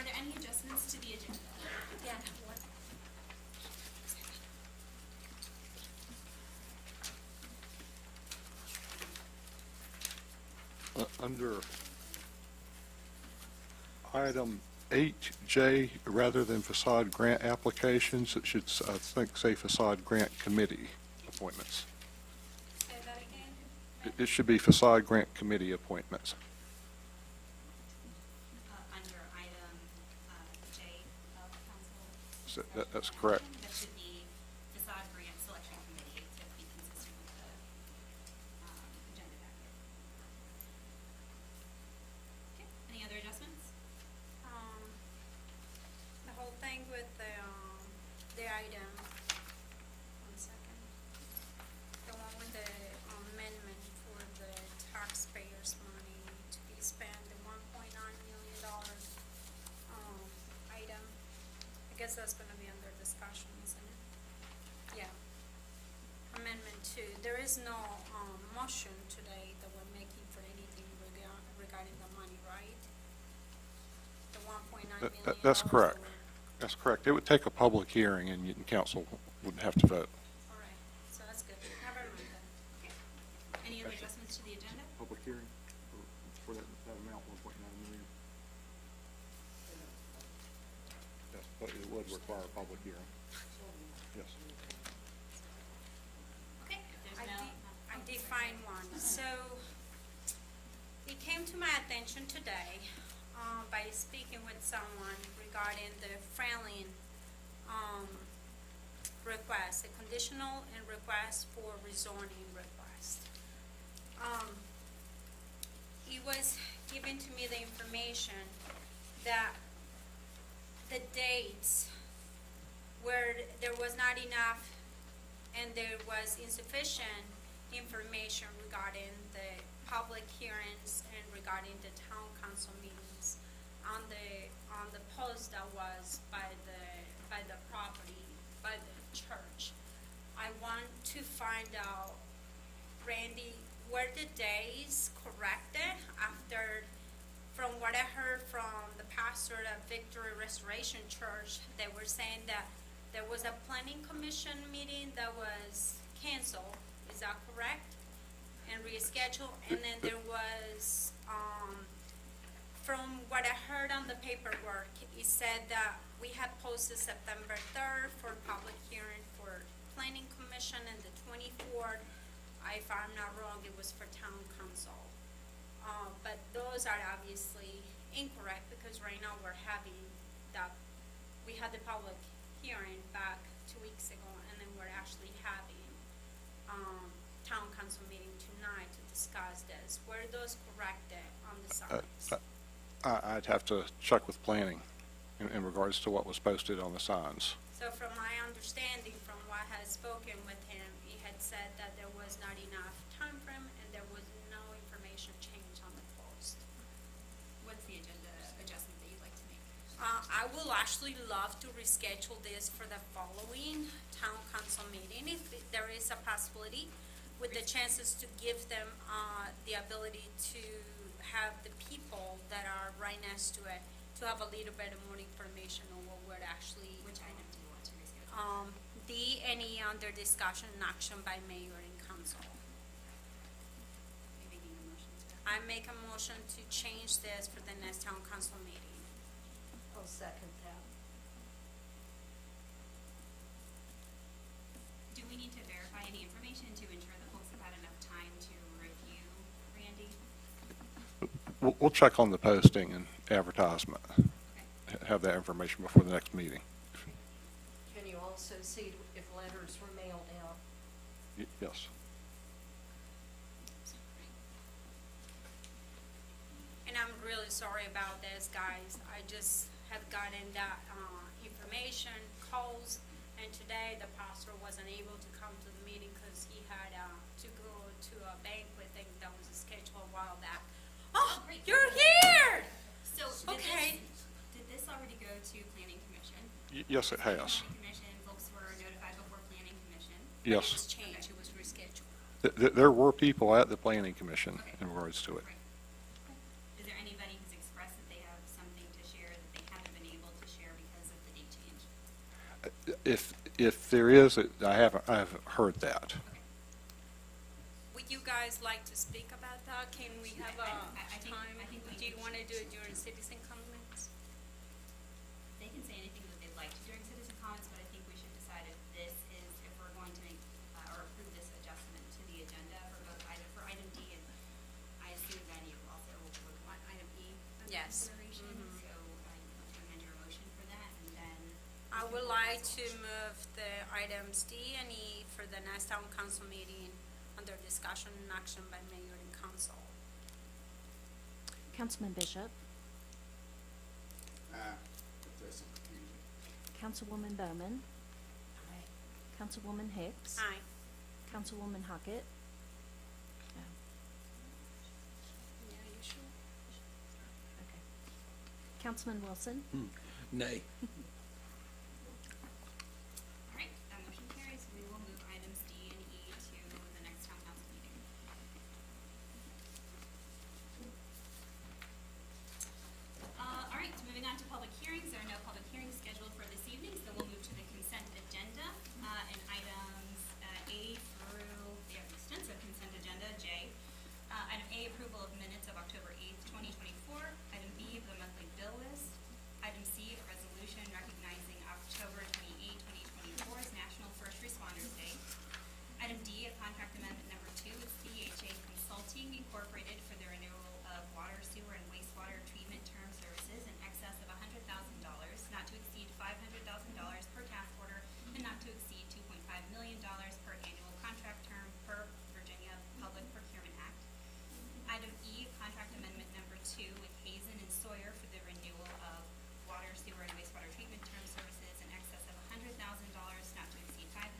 there any adjustments to the agenda? Yeah. Under item 8J, rather than facade grant applications, it should, I think, say facade grant committee appointments. Say that again? It should be facade grant committee appointments. Under item J of council. So that's correct. That should be facade grant selection committee to be consistent with the agenda packet. Okay, any other adjustments? The whole thing with the item, one second. The one with the amendment for the taxpayers' money to be spent, the $1.9 million, item. I guess that's gonna be under discussion, isn't it? Yeah. Amendment 2, there is no, motion today that we're making for anything regarding the money, right? The $1.9 million. That's that correct. we're- That's correct. It would take a public hearing, and council wouldn't have to vote. All right, so that's good. Never mind then. Okay. Any other adjustments to the agenda? Public hearing for that amount, 1.9 million? Yes, but it would require a public hearing. Yes. Okay, if there's no. I define one. So it came to my attention today by speaking with someone regarding the Franklin request, a conditional and request for rezoning request. It was given to me the information that the dates where there was not enough and there was insufficient information regarding the public hearings and regarding the town council meetings on the post that was by the property, by the church. I want to find out, Randy, were the days corrected after, from what I heard from the pastor at Victory Restoration Church, they were saying that there was a planning commission meeting that was canceled, is that correct? And rescheduled, and then there was, from what I heard on the paperwork, it said that we had posted September 3rd for public hearing for planning commission, and the 24th, if I'm not wrong, it was for town council. But those are obviously incorrect, because right now we're having that, we had the public hearing back 2 weeks ago, and then we're actually having, town council meeting tonight to discuss this. Were those corrected on the signs? I'd have to check with planning in regards to what was posted on the signs. So from my understanding, from what I had spoken with him, he had said that there was not enough time frame and there was no information change on the post. What's the agenda adjustment that you'd like to make? I will actually love to reschedule this for the following town council meeting, if there is a possibility, with the chances to give them, the ability to have the people that are right next to it, to have a little bit more information on what we're actually. Which item do you want to reschedule? D, any under discussion and action by mayor and council. Are you making a motion to that? I make a motion to change this for the next town council meeting. I'll second that. Do we need to verify any information to ensure that folks have had enough time to review, Randy? We'll check on the posting and advertisement, Okay. have that information before the next meeting. Can you also see if letters were mailed out? Yes. And I'm really sorry about this, guys. I just have gotten that, information, calls, and today the pastor wasn't able to come to the meeting because he had, to go to a banquet thing that was scheduled a while back. Oh, Great. you're here! So, Okay. Did this already go to planning commission? Yes, it has. Planning commission, folks were notified before planning commission. It was Yes. changed, it was rescheduled. There were people at the planning commission Okay. in regards to it. Right. Is there anybody who's expressed that they have something to share that they haven't been If there is, I haven't heard that. Okay. Would you guys like to speak about that? Can we have a I think- time? I think we Do you should- want to do it during citizen comments? They can say anything that they'd like to during citizen comments, but I think we should decide if we're going to make, or approve this adjustment to the agenda for both item D, and I assume then you also would want item E under Yes. consideration, Mhm. so you want to amend your motion for that, and then. I we would can vote like as to well. move the items D and E for the next town council meeting under discussion and action by mayor and council. Councilman Bishop, If there's some confusion. Councilwoman Bowman, Councilwoman Hicks, Aye. Councilwoman Hockett. No. Yeah, you sure? Okay. Councilman Wilson, Nay. All right, that motion carries. We will move items D and E to the next town council meeting. All right, so moving on to public hearings. There are no public hearings scheduled for this evening, so we'll move to the consent agenda. And items A through, we have an extensive consent agenda, J. Item A, approval of minutes of October 8th, 2024. Item B, the monthly bill list. Item C, a resolution recognizing October 28, 2024 as National First Responders Day. Item D, a contract amendment number 2 with CHA Consulting Incorporated for the renewal of water, sewer, and wastewater treatment term services in excess of $100,000, not to exceed $500,000 per task order, and not to exceed $2.5 million per annual contract term per Virginia Public Procurement Act. Item E, contract amendment number 2 with Hazen and Sawyer for the renewal of water, sewer, and wastewater treatment term services in excess of $100,000, not to exceed $500,000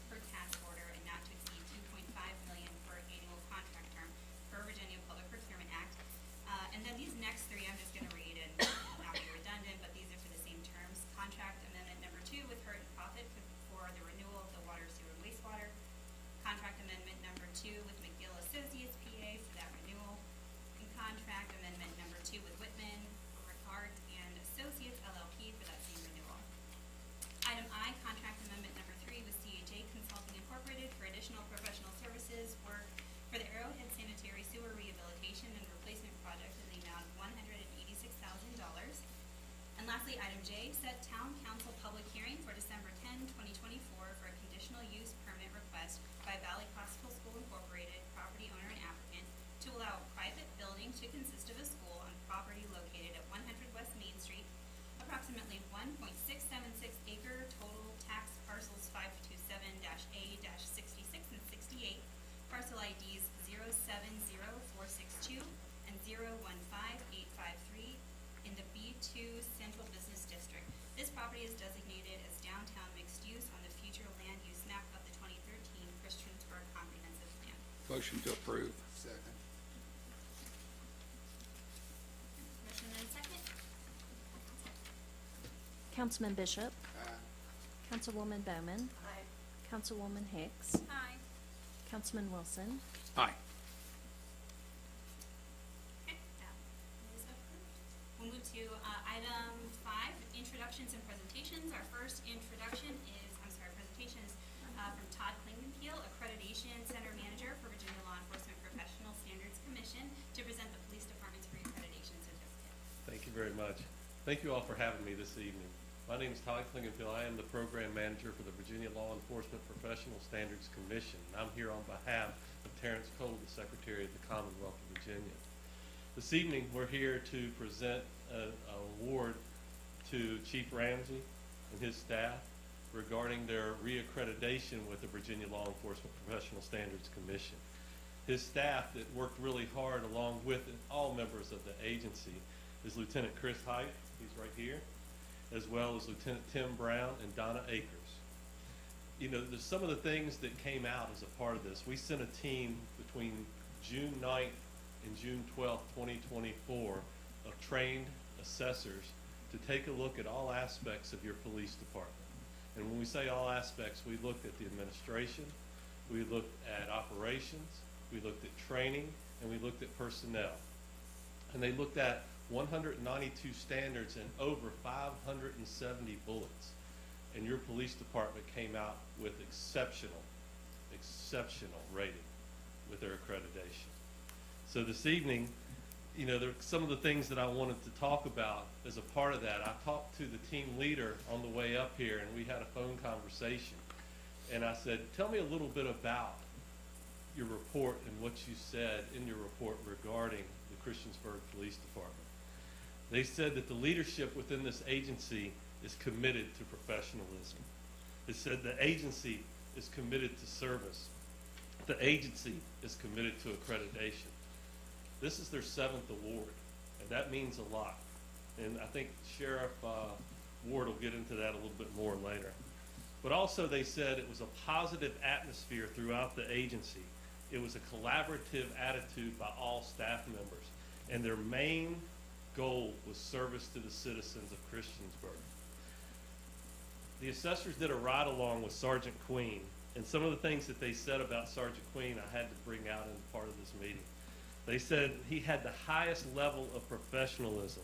per task order, and not to exceed $2.5 million per annual contract term per Virginia Public Procurement Act. And then these next three, I'm just gonna read and not be redundant, but these are for the same terms. Contract amendment number 2 with Hurt and Profit for the renewal of the water, sewer, and wastewater. Contract amendment number 2 with McGill Associates PA for that renewal. And contract amendment number 2 with Whitman, Ricard and Associates LLP for that same renewal. Item I, contract amendment number 3 with CHA Consulting Incorporated for additional professional services work for the Arrowhead Sanitary Sewer Rehabilitation and Replacement Project in the amount of $186,000. And lastly, item J, set town council public hearing for December 10, 2024 for a conditional use permit request by Valley Classical School Incorporated, property owner and applicant, to allow a private building to consist of a school on property located at 100 West Main Street, approximately 1.676 acre, total tax parcels 527-A-66 and 68, parcel IDs 070462 and 015853 in the B2 Central Business District. This property is designated as downtown mixed use on the future land use map of the 2013 Christiansburg Comprehensive Plan. Motion to approve. Second. Motion and second. Councilman Bishop, Aye. Councilwoman Bowman, Aye. Councilwoman Hicks, Aye. Councilman Wilson, Aye. Okay, that is approved. We'll move to item 5, introductions and presentations. Our first presentation is from Todd Klingenpeel, Accreditation Center Manager for Virginia Law Enforcement Professional Standards Commission, to present the Police Department's reaccreditation certificate. Thank you very much. Thank you all for having me this evening. My name is Todd Klingenpeel. I am the Program Manager for the Virginia Law Enforcement Professional Standards Commission. I'm here on behalf of Terrence Cole, the Secretary of the Commonwealth of Virginia. This evening, we're here to present an award to Chief Ramsey and his staff regarding their reaccreditation with the Virginia Law Enforcement Professional Standards Commission. His staff that worked really hard along with all members of the agency is Lieutenant Chris Height, he's right here, as well as Lieutenant Tim Brown and Donna Akers. You know, there's some of the things that came out as a part of this. We sent a team between June 9th and June 12th, 2024 of trained assessors to take a look at all aspects of your police department. And when we say all aspects, we looked at the administration, we looked at operations, we looked at training, and we looked at personnel. And they looked at 192 standards and over 570 bullets. and your police department came out with exceptional rating with their accreditation. So this evening, you know, there are some of the things that I wanted to talk about as a part of that. I talked to the team leader on the way up here, and we had a phone conversation. And I said, tell me a little bit about your report and what you said in your report regarding the Christiansburg Police Department. They said that the leadership within this agency is committed to professionalism. It said the agency is committed to service. The agency is committed to accreditation. This is their 7th award, and that means a lot. And I think Sheriff Ward will get into that a little bit more later. But also they said it was a positive atmosphere throughout the agency. It was a collaborative attitude by all staff members. And their main goal was service to the citizens of Christiansburg. The assessors did a ride-along with Sergeant Queen, and some of the things that they said about Sergeant Queen I had to bring out in part of this meeting. They said he had the highest level of professionalism,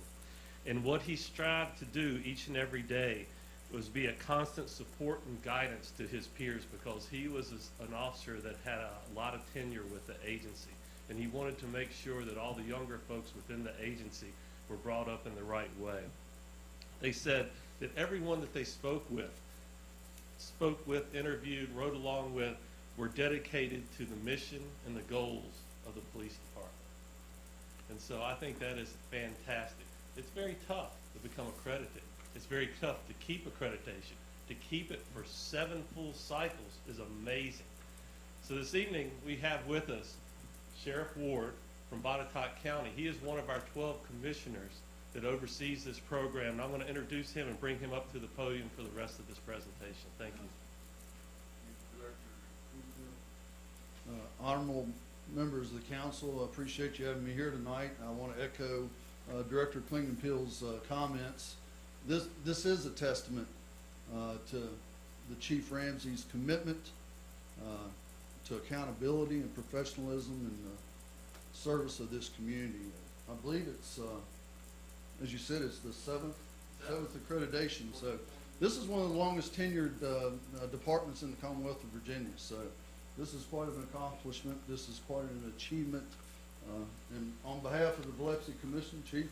and what he strived to do each and every day was be a constant support and guidance to his peers, because he was an officer that had a lot of tenure with the agency, and he wanted to make sure that all the younger folks within the agency were brought up in the right way. They said that everyone that they spoke with, interviewed, rode along with, were dedicated to the mission and the goals of the police department. And so I think that is fantastic. It's very tough to become accredited. It's very tough to keep accreditation. To keep it for 7 full cycles is amazing. So this evening we have with us Sheriff Ward from Botetourt County. He is one of our 12 commissioners that oversees this program, and I'm going to introduce him and bring him up to the podium for the rest of this presentation. Thank you. Honorable members of the council, I appreciate you having me here tonight. I want to echo Director Klingenpill's comments. This is a testament to the Chief Ramsey's commitment to accountability and professionalism in the service of this community. I believe it's, as you said, it's the seventh accreditation. So this is one of the longest tenured departments in the Commonwealth of Virginia. So this is quite an accomplishment. This is quite an achievement. And on behalf of the Biloxi Commission, Chief,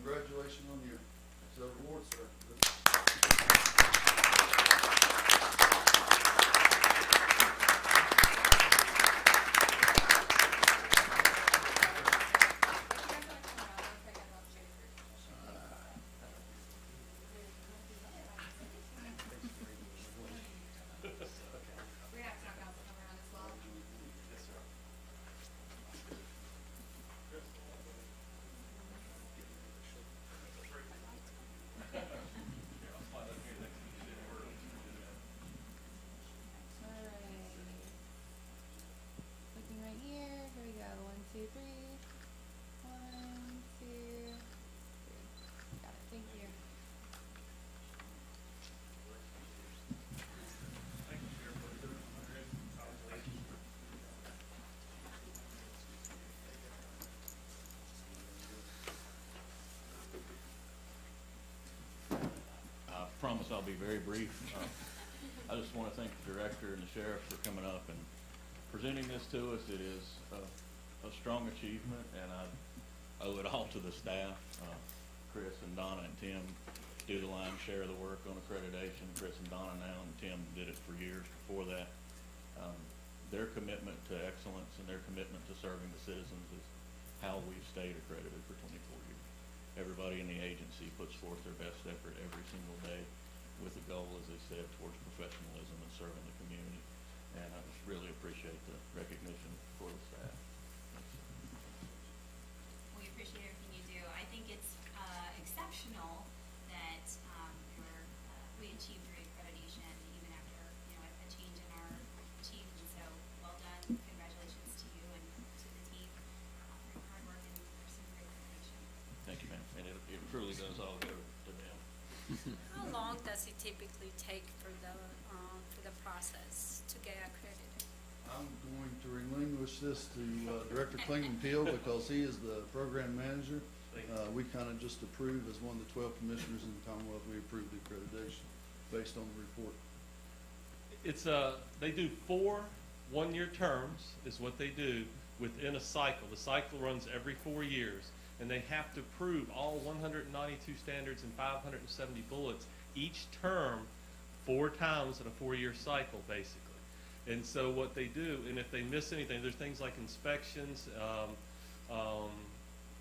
congratulations on your award, sir. Looking right here. Here we go. 1, 2, 3. 1, 2, 3. Got it. Thank you. I promise I'll be very brief. I just want to thank the director and the sheriff for coming up and presenting this to us. It is a strong achievement, and I owe it all to the staff. Chris and Donna and Tim do the lion's share of the work on accreditation. Chris and Donna now, and Tim did it for years before that. Their commitment to excellence and their commitment to serving the citizens is how we've stayed accredited for 24 years. Everybody in the agency puts forth their best effort every single day with the goal, as they said, towards professionalism and serving the community. And I just really appreciate the recognition for the staff. We appreciate everything you do. I think it's exceptional that we achieved reaccreditation even after a change in our chief. And so, well done. Congratulations to you and to the team for your hard work and for some great accreditation. Thank you, ma'am. And it truly does all go to them. How long does it typically take for the process to get accredited? I'm going to relinquish this to Director Klingenpill because he is the program manager. Thank you. We kind of just approve, as one of the 12 commissioners in the Commonwealth, we approve the accreditation based on the report. It's they do 4 one-year terms is what they do within a cycle. The cycle runs every 4 years, and they have to prove all 192 standards and 570 bullets each term 4 times in a 4-year cycle, basically. And so what they do, and if they miss anything, there's things like inspections,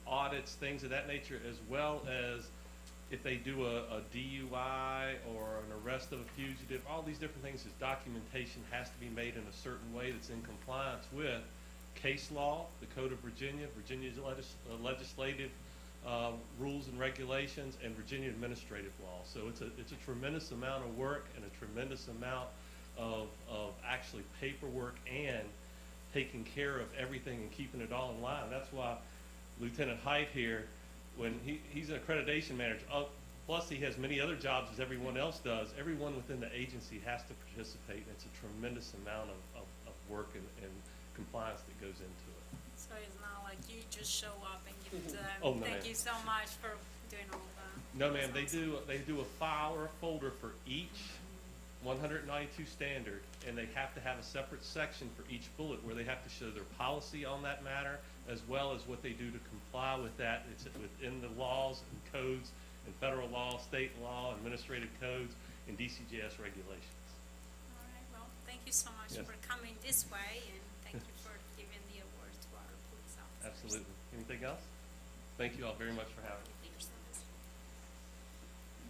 audits, things of that nature, as well as if they do a DUI or an arrest of a fugitive, all these different things, is documentation has to be made in a certain way that's in compliance with case law, the Code of Virginia, Virginia's legislative rules and regulations, and Virginia administrative law. So it's a tremendous amount of work and a tremendous amount of actually paperwork and taking care of everything and keeping it all in line. That's why Lieutenant Height here, when he's an accreditation manager, plus he has many other jobs as everyone else does, everyone within the agency has to participate, and it's a tremendous amount of work and compliance that goes into it. So it's not like you just show up and give it to them. Oh, no, Thank ma'am. you so much for doing all that. No, ma'am, they That's awesome. do a file or a folder for each 192 standard, and they have to have a separate section for each bullet where they have to show their policy on that matter, as well as what they do to comply with that. It's within the laws and codes and federal law, state law, administrative codes, and DCJS regulations. All right, well, thank you so much Yes. for coming this way, and thank you for giving the award to our police officers. Absolutely. Anything else? Thank you all very much for having me. for your service.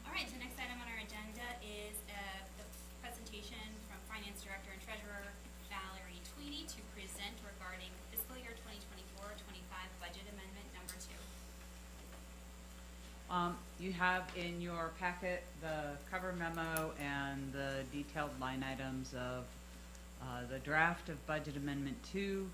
All right, so next item on our agenda is the presentation from Finance Director and Treasurer Valerie Tweedy to present regarding fiscal year 2024-25 budget amendment number 2. You have in your packet the cover memo and the detailed line items of the draft of Budget Amendment 2.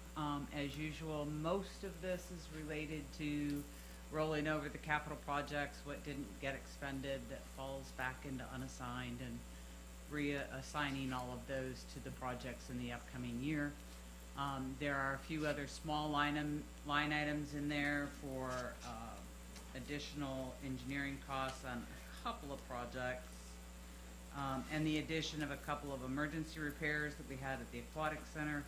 As usual, most of this is related to rolling over the capital projects, what didn't get expended that falls back into unassigned, and reassigning all of those to the projects in the upcoming year. There are a few other small line items in there for additional engineering costs on a couple of projects, and the addition of a couple of emergency repairs that we had at the Aquatic Center,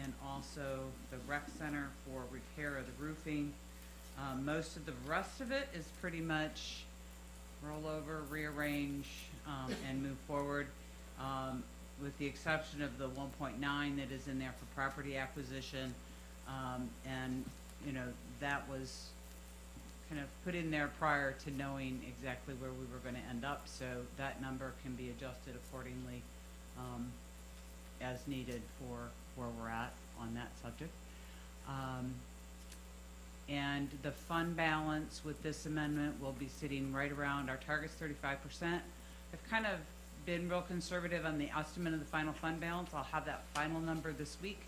and also the rec center for repair of the roofing. Most of the rest of it is pretty much roll over, rearrange, and move forward, with the exception of the 1.9 that is in there for property acquisition. And, you know, that was kind of put in there prior to knowing exactly where we were gonna end up, so that number can be adjusted accordingly, as needed for where we're at on that subject. And the fund balance with this amendment will be sitting right around, our target's 35%. I've kind of been real conservative on the estimate of the final fund balance. I'll have that final number this week.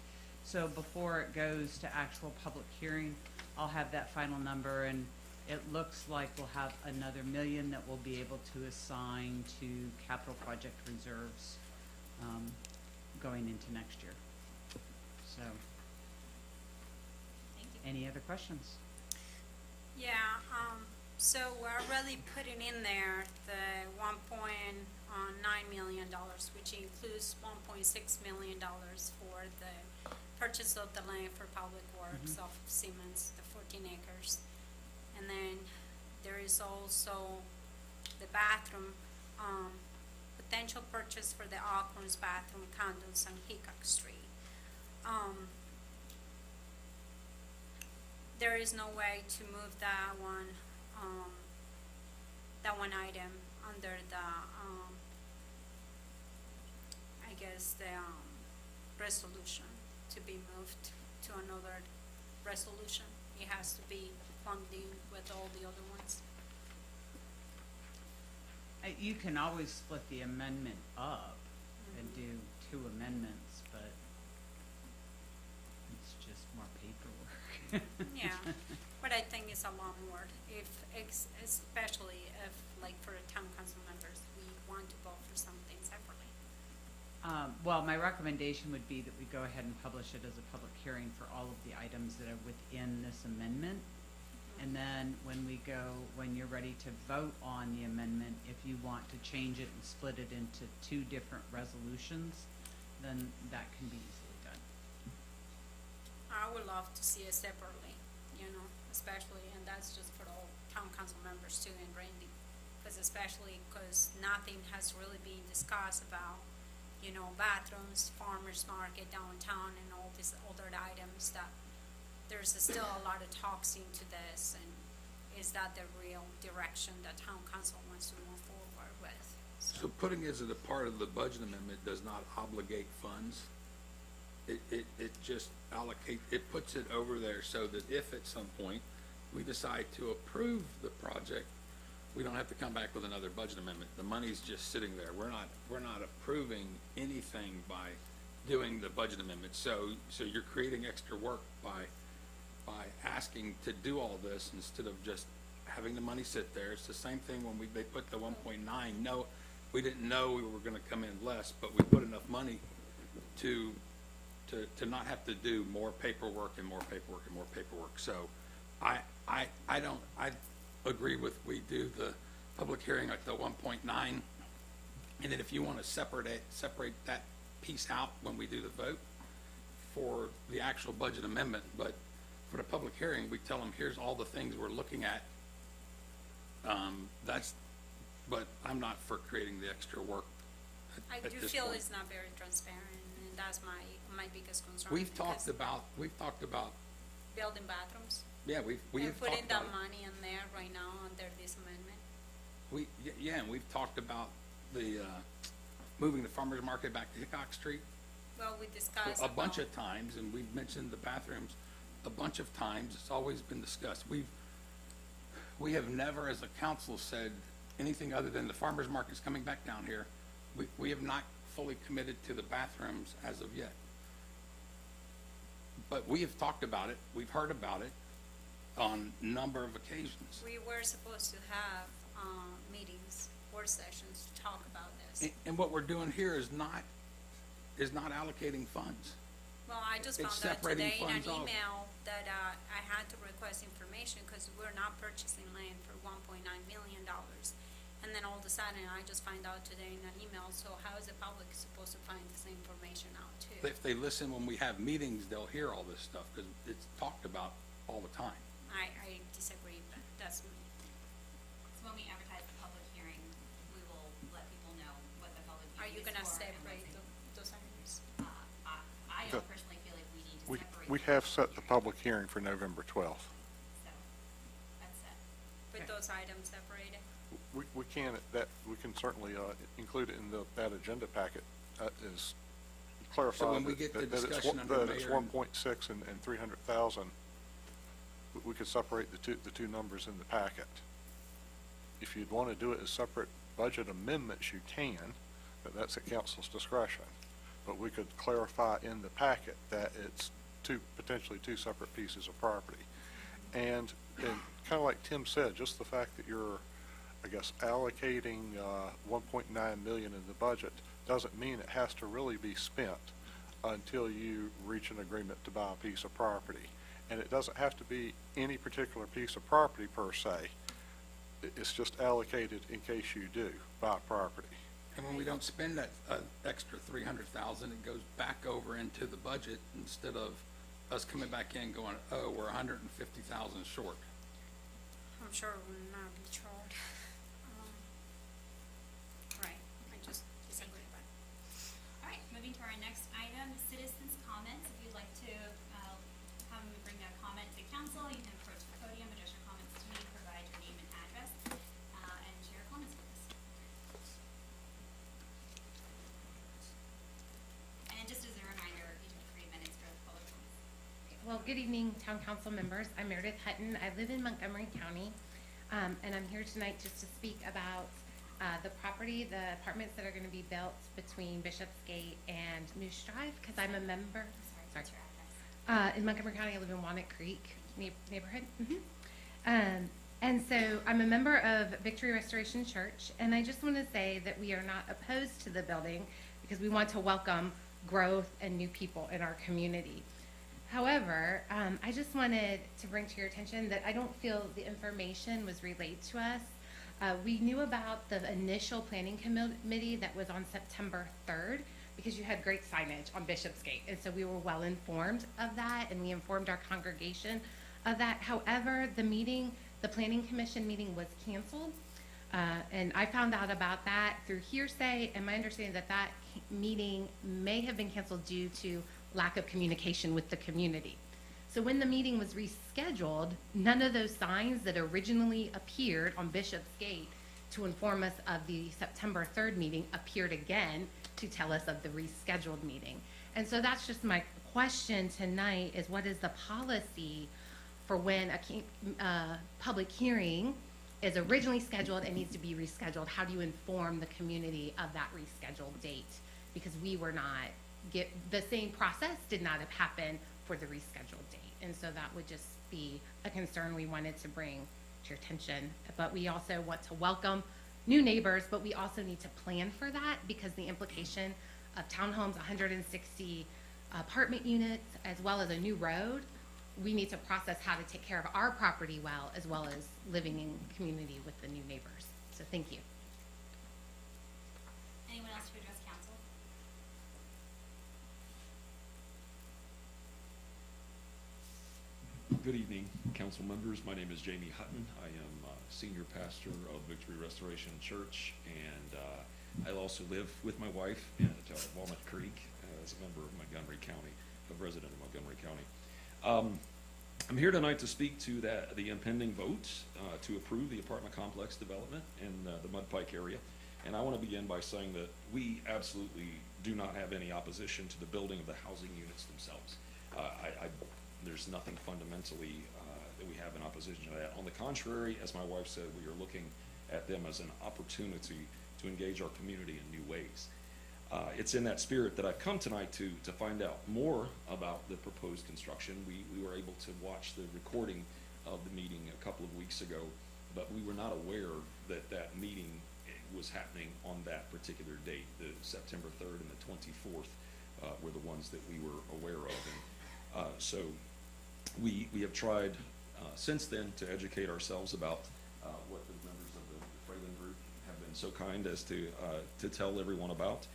So before it goes to actual public hearing, I'll have that final number, and it looks like we'll have another $1 million that we'll be able to assign to capital project reserves, going into next year. So, Thank you. any other questions? Yeah, so we're already putting in there the $1.9 million, which includes $1.6 million for the purchase of the land for public works of Siemens, the 14 acres. And then there is also the bathroom, potential purchase for the Alcorn's bathroom condos on Hickok Street. There is no way to move that one item under the, I guess, the, resolution to be moved to another resolution. It has to be funding with all the other ones. You can always split the amendment up and do 2 amendments, but it's just more paperwork. Yeah, but I think it's a lot more, especially if, like, for town council members, we want to vote for something separately. Well, my recommendation would be that we go ahead and publish it as a public hearing for all of the items that are within this amendment. And then when you're ready to vote on the amendment, if you want to change it and split it into two different resolutions, then that can be easily done. I would love to see it separately, especially, and that's just for all town council members too, and Randy. Because nothing has really been discussed about, bathrooms, farmers market downtown, and all these other items that there's still a lot of talks into this, and is that the real direction that town council wants to move forward with? So putting it as a part of the budget amendment does not obligate funds. It just it puts it over there so that if at some point we decide to approve the project, we don't have to come back with another budget amendment. The money's just sitting there. We're not approving anything by doing the budget amendment. So you're creating extra work by asking to do all this instead of just having the money sit there. It's the same thing when they put the 1.9. No, we didn't know we were gonna come in less, but we put enough money to not have to do more paperwork and more paperwork and more paperwork. So I agree with, we do the public hearing at the 1.9, and then if you want to separate that piece out when we do the vote for the actual budget amendment, but for the public hearing, we tell them, here's all the things we're looking at. But I'm not for creating the extra work I at do this feel point. it's not very transparent, and that's my biggest concern. We've talked because about, building bathrooms, yeah, we've and putting talked that about it. money in there right now under this amendment. Yeah, and we've talked about the, moving the farmer's market back to Hickok Street Well, we discussed a bunch about- of times, and we've mentioned the bathrooms a bunch of times. It's always been discussed. We have never, as a council, said anything other than the farmer's market's coming back down here. We have not fully committed to the bathrooms as of yet. But we have talked about it, we've heard about it on a number of occasions. We were supposed to have, meetings, work sessions to talk about this. And what we're doing here is not allocating funds. Well, I just It's found out separating today in an funds off. email that, I had to request information because we're not purchasing land for $1.9 million. And then all of a sudden, I just find out today in an email, so how is the public supposed to find this information out too? If they listen when we have meetings, they'll hear all this stuff, because it's talked about all the time. I disagree, but that's me. So when we advertise the public hearing, we will let people know what the public Are hearing you is gonna for and separate what's those items? I don't personally feel like we need to separate. We have set the public hearing for November 12th. So, that's it. With those items separated? We can certainly include it in that agenda packet, is clarify So when we get the discussion under that it's mayor and- 1.6 and 300,000, we could separate the two numbers in the packet. If you'd want to do it as separate budget amendments, you can, but that's at council's discretion. But we could clarify in the packet that it's potentially two separate pieces of property. And kind of like Tim said, just the fact that you're, I guess, allocating 1.9 million in the budget doesn't mean it has to really be spent until you reach an agreement to buy a piece of property. And it doesn't have to be any particular piece of property per se. It's just allocated in case you do buy property. And when we don't spend that extra 300,000, it goes back over into the budget instead of us coming back in going, oh, we're 150,000 short. I'm sure it will not be charged. Right, I just disagree about it. All right, moving to our next item, citizens' comments. If you'd like to come and bring a comment to council, you can approach the podium, address your comments to me, provide your name and address, and share your comments with us. And just as a reminder, you have 3 minutes for the public comments. Well, good evening, Town Council members. I'm Meredith Hutton. I live in Montgomery County, and I'm here tonight just to speak about the property, the apartments that are going to be built between Bishopsgate and Moose Drive, because I'm a member. Sorry, what's your address? In Montgomery County, I live in Walnut Creek neighborhood. And so I'm a member of Victory Restoration Church, and I just want to say that we are not opposed to the building because we want to welcome growth and new people in our community. However, I just wanted to bring to your attention that I don't feel the information was relayed to us. We knew about the initial planning committee that was on September 3rd because you had great signage on Bishopsgate. And so we were well informed of that, and we informed our congregation of that. However, the planning commission meeting was canceled. And I found out about that through hearsay, and my understanding that meeting may have been canceled due to lack of communication with the community. So when the meeting was rescheduled, none of those signs that originally appeared on Bishopsgate to inform us of the September 3rd meeting appeared again to tell us of the rescheduled meeting. And so that's just my question tonight, is what is the policy for when a public hearing is originally scheduled and needs to be rescheduled? How do you inform the community of that rescheduled date? Because we were not, the same process did not have happened for the rescheduled date. And so that would just be a concern we wanted to bring to your attention. But we also want to welcome new neighbors, but we also need to plan for that because the implication of townhomes, 160 apartment units, as well as a new road, we need to process how to take care of our property well as living in community with the new neighbors. So thank you. Anyone else to address council? Good evening, council members. My name is Jamie Hutton. I am senior pastor of Victory Restoration Church, and I also live with my wife at Walnut Creek as a member of Montgomery County, a resident of Montgomery County. I'm here tonight to speak to the impending vote to approve the apartment complex development in the Mud Pike area. And I want to begin by saying that we absolutely do not have any opposition to the building of the housing units themselves. There's nothing fundamentally that we have in opposition to that. On the contrary, as my wife said, we are looking at them as an opportunity to engage our community in new ways. It's in that spirit that I've come tonight to find out more about the proposed construction. We were able to watch the recording of the meeting a couple of weeks ago, but we were not aware that that meeting was happening on that particular date. The September 3rd and the 24th were the ones that we were aware of. And so we have tried since then to educate ourselves about what the members of the Fralin group have been so kind as to tell everyone about.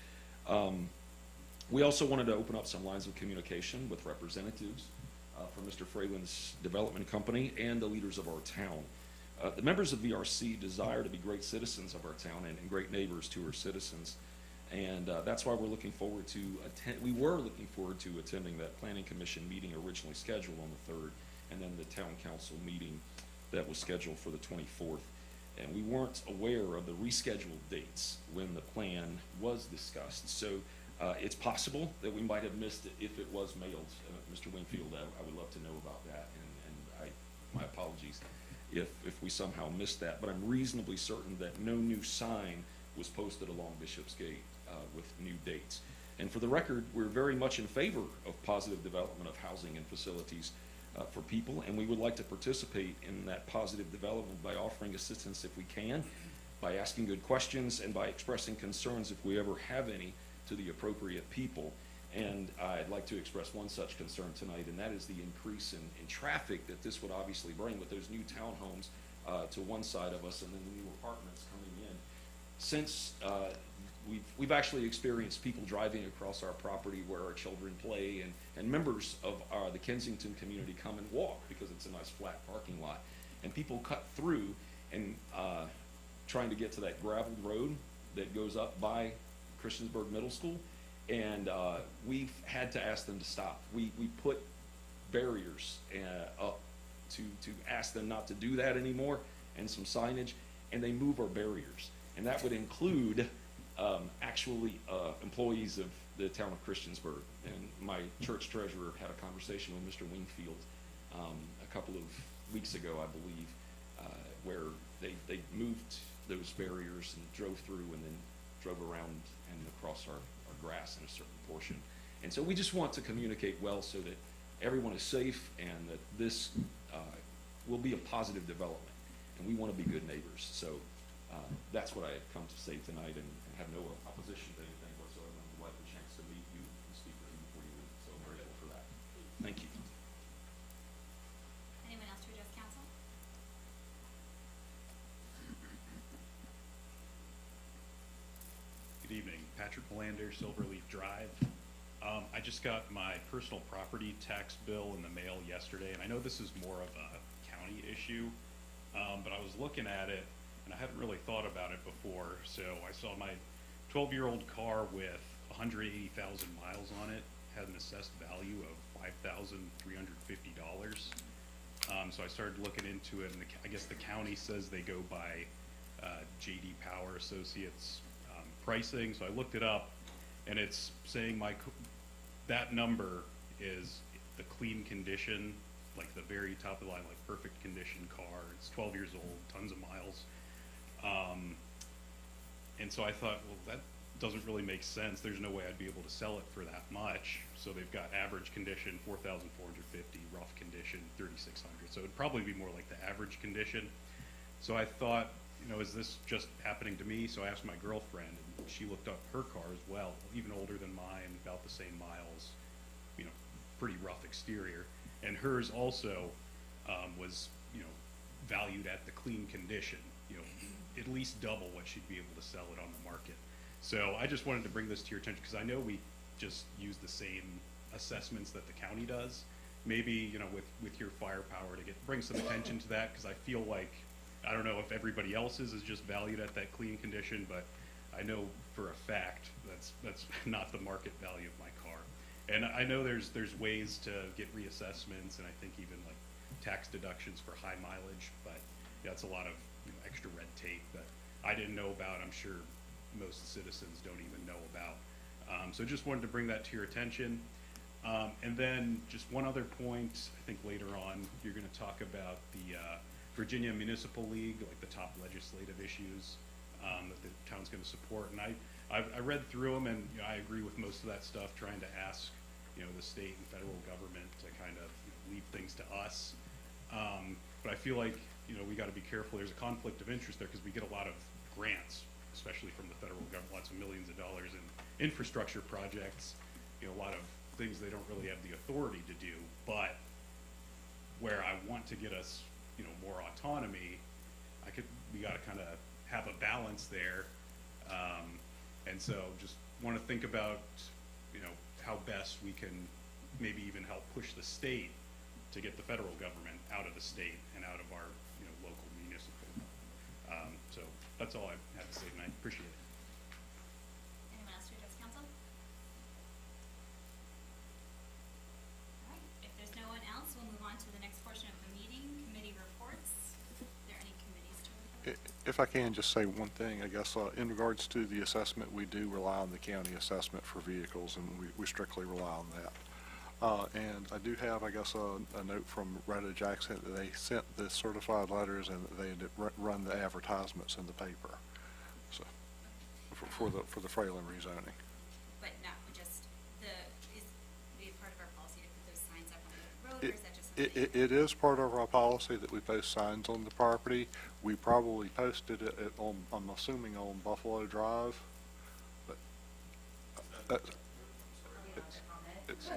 We also wanted to open up some lines of communication with representatives from Mr. Fralin's development company and the leaders of our town. The members of VRC desire to be great citizens of our town and great neighbors to our citizens. And that's why we're looking forward to attending that planning commission meeting originally scheduled on the 3rd, and then the town council meeting that was scheduled for the 24th. And we weren't aware of the rescheduled dates when the plan was discussed. So it's possible that we might have missed it if it was mailed. Mr. Wingfield, I would love to know about that, and my apologies if we somehow missed that. But I'm reasonably certain that no new sign was posted along Bishopsgate with new dates. And for the record, we're very much in favor of positive development of housing and facilities for people, and we would like to participate in that positive development by offering assistance if we can, by asking good questions, and by expressing concerns if we ever have any to the appropriate people. And I'd like to express one such concern tonight, and that is the increase in traffic that this would obviously bring with those new townhomes to one side of us and then the new apartments coming in. Since we've actually experienced people driving across our property where our children play, and members of the Kensington community come and walk because it's a nice flat parking lot. And people cut through and trying to get to that graveled road that goes up by Christiansburg Middle School. And we've had to ask them to stop. We put barriers up to ask them not to do that anymore, and some signage, and they move our barriers. And that would include actually employees of the town of Christiansburg. And my church treasurer had a conversation with Mr. Wingfield a couple of weeks ago, I believe, where they moved those barriers and drove through and then drove around and across our grass in a certain portion. And so we just want to communicate well so that everyone is safe and that this will be a positive development. And we want to be good neighbors. So that's what I have come to say tonight, and have no opposition to anything whatsoever. I'm glad the chance to meet you and speak with you before you leave. So I'm grateful for that. Thank you. Highlander, Silverleaf Drive. I just got my personal property tax bill in the mail yesterday, and I know this is more of a county issue, but I was looking at it, and I hadn't really thought about it before, so I saw my 12-year-old car with 180,000 miles on it, had an assessed value of $5,350. So I started looking into it, and I guess the county says they go by J.D. Power Associates pricing. So I looked it up, and it's saying that number is the clean condition, like the very top of the line, like perfect condition car. It's 12 years old, tons of miles. And so I thought, well, that doesn't really make sense. There's no way I'd be able to sell it for that much. So they've got average condition, 4,450, rough condition, 3,600. So it'd probably be more like the average condition. So I thought, you know, is this just happening to me? So I asked my girlfriend, and she looked up her car as well, even older than mine, about the same miles, you know, pretty rough exterior. And hers also was, you know, valued at the clean condition, you know, at least double what she'd be able to sell it on the market. So I just wanted to bring this to your attention, because I know we just use the same assessments that the county does. Maybe, you know, with your firepower to bring some attention to that, because I feel like, I don't know if everybody else's is just valued at that clean condition, but I know for a fact that's not the market value of my car. And I know there's ways to get reassessments, and I think even like tax deductions for high mileage, but yeah, it's a lot of, you know, extra red tape that I didn't know about. I'm sure most citizens don't even know about. So just wanted to bring that to your attention. And then just one other point, I think later on you're going to talk about the Virginia Municipal League, like the top legislative issues that the town's going to support. And I read through them, and you know, I agree with most of that stuff, trying to ask, you know, the state and federal government to kind of, you know, leave things to us. But I feel like, you know, we got to be careful. There's a conflict of interest there, because we get a lot of grants, especially from the federal government, lots of millions of dollars in infrastructure projects, you know, a lot of things they don't really have the authority to do. But where I want to get us, you know, more autonomy, we got to kind of have a balance there. And so just want to think about, you know, how best we can maybe even help push the state to get the federal government out of the state and out of our, you know, local municipal. So that's all I have to say tonight. Appreciate it. Anyone else to address council? All right, if there's no one else, we'll move on to the next portion of the meeting, committee reports. Are there any committees to report? If I can just say one thing, I guess, in regards to the assessment, we do rely on the county assessment for vehicles, and we strictly rely on that. And I do have, I guess, a note from Retta Jackson that they sent the certified letters and that they had run the advertisements in the paper. So, for the Fralin rezoning. But not just is it part of our policy to put those signs up on the road, or is that just something? It is part of our policy that we post signs on the property. We probably posted it on, I'm assuming, on Buffalo Drive, but it's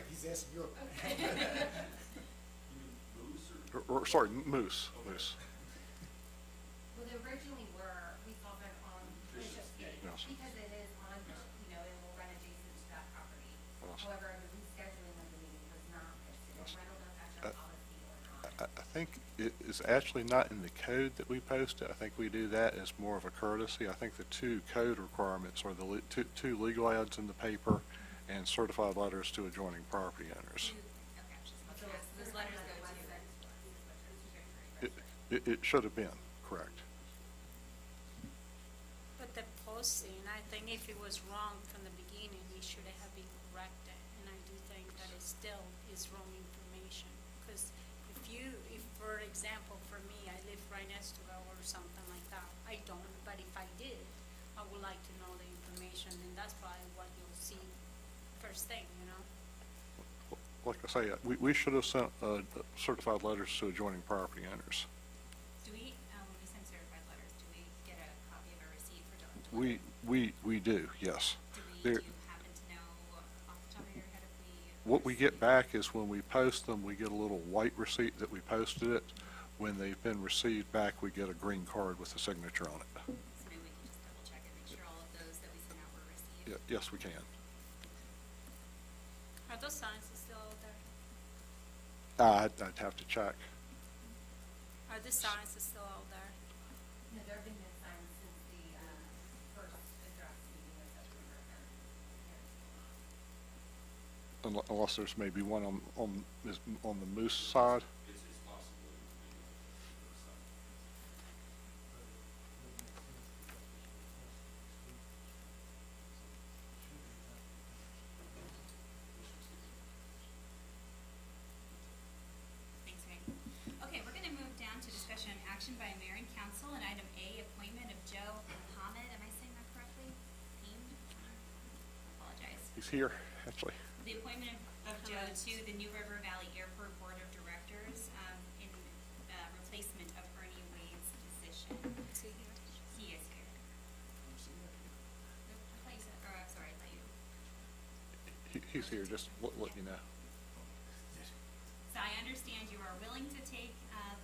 He's asking you. or sorry, Moose. Well, they originally were, we saw them on Bishop's Gate, Yes. because it is on, you know, it will run adjacent to that property. Yes. However, the rescheduling of the meeting was not posted, Yes. I don't know if that's our policy or not. I think it is actually not in the code that we post it. I think we do that as more of a courtesy. I think the two code requirements are the two legal ads in the paper and certified letters to adjoining property owners. Okay, I was just about to ask, those letters go to. It should have been, correct. But the posting, I think if it was wrong from the beginning, it should have been corrected. And I do think that it still is wrong information. Because if for example, for me, I live right next to it or something like that, I don't, but if I did, I would like to know the information, and that's probably what you'll see first thing, you know? Like I say, we should have sent certified letters to adjoining property owners. Do we, when we send certified letters, do we get a copy of a receipt for delivery? We do, yes. Do you happen to know off the top of your head if we? What we get back is when we post them, we get a little white receipt that we posted it. When they've been received back, we get a green card with a signature on it. So maybe we can just double check and make sure all of those that we Yes, we can. Are those signs still out there? I'd have to check. Are the signs still out there? No, there have been no signs since the, first address meeting in September. Unless there's maybe one on the Moose side. It's possible. Thanks, Ray. Okay, we're gonna move down to discussion and action by mayor and council, and item A, appointment of Joe Mohammed, am I saying that correctly? Deemed? I apologize. He's here, actually. The appointment of Joe to the New River Valley Airport Board of Directors, in, replacement of Ernie Wade's position. Is he here? He is here. Replace, or, I'm sorry, let you. He's here, just let you know. So I understand you are willing to take,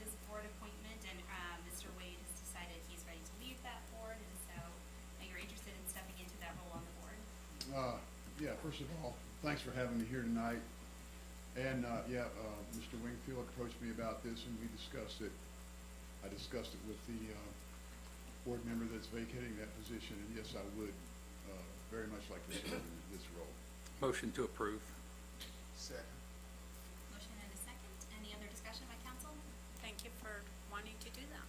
this board appointment, and, Mr. Wade has decided he's ready to leave that board, and so, you're interested in stepping into that role on the board? Yeah, first of all, thanks for having me here tonight. And, Mr. Wingfield approached me about this and we discussed it. I discussed it with the, board member that's vacating that position, and yes, I would, very much like to serve in this role. Motion to approve. Second. Motion and a second. Any other discussion by council? Thank you for wanting to do that.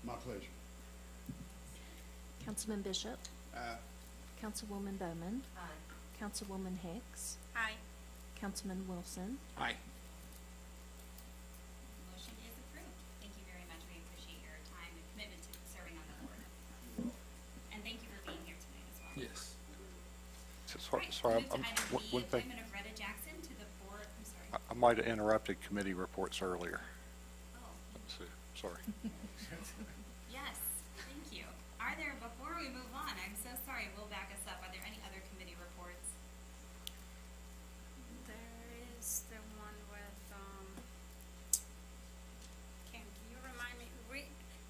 My pleasure. Councilman Bishop, Councilwoman Bowman, Councilwoman Hicks, Aye. Councilman Wilson, Aye. Motion is approved. Thank you very much. We appreciate your time and commitment to serving on the board. And thank you for being here tonight as well. Yes. Sorry, Move to item B, one thing. appointment of Retta Jackson to the board, I'm sorry. I might have interrupted committee reports earlier. Oh, Let's see, sorry. yes, thank you. Are there, before we move on, I'm so sorry, we'll back us up. Are there any other committee reports? There is the one with, can you remind me,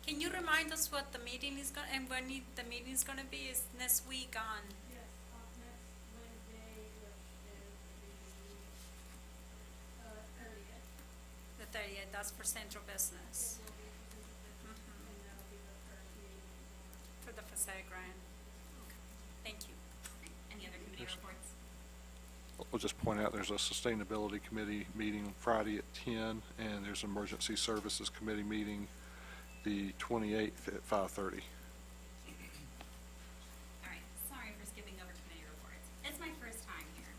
can you remind us what the meeting is and when the meeting is gonna be? Is next week on? Yes, next Wednesday, which is the 30th. The 30th, that's for central business. It will be presented, and that'll be the first meeting. For the facade grant. Okay. Thank you. Any other committee reports? I'll just point out, there's a sustainability committee meeting Friday at 10, and there's an emergency services committee meeting the 28th at 5:30. All right, sorry for skipping over committee reports. It's my first time here.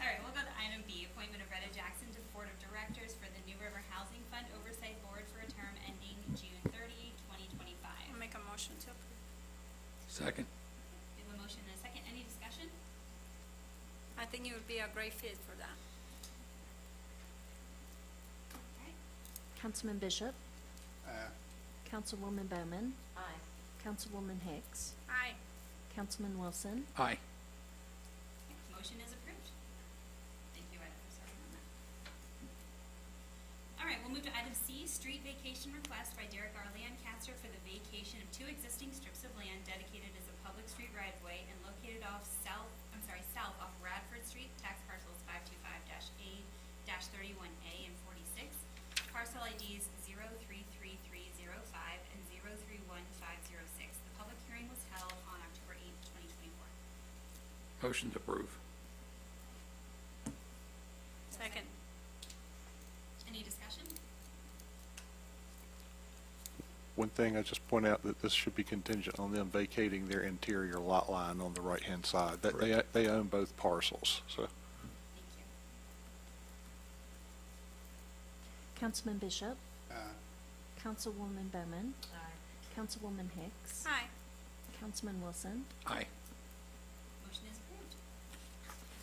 All right, we'll go to item B, appointment of Retta Jackson to the Board of Directors for the New River Housing Fund Oversight Board for a term ending June 30, 2025. I'll make a motion to approve. Second. We have a motion and a second. Any discussion? I think you would be a great fit for that. All right, Councilman Bishop, Councilwoman Bowman, Councilwoman Hicks, Aye. Councilman Wilson, Aye. okay, motion is approved. Thank you, Retta, for serving on that. All right, we'll move to item C, street vacation request by Derek R. Lancaster for the vacation of 2 existing strips of land dedicated as a public street right-of-way and located south off Radford Street, tax parcels 525-A-31A and 46, parcel IDs 033305 and 031506. The public hearing was held on October 8, 2024. Motion to approve. Second. Any discussion? One thing, I just point out that this should be contingent on them vacating their interior lot line on the right-hand side. That they own both parcels, so. Thank you. Councilman Bishop, Councilwoman Bowman, Councilwoman Hicks, Aye. Councilman Wilson, Aye. Motion is approved.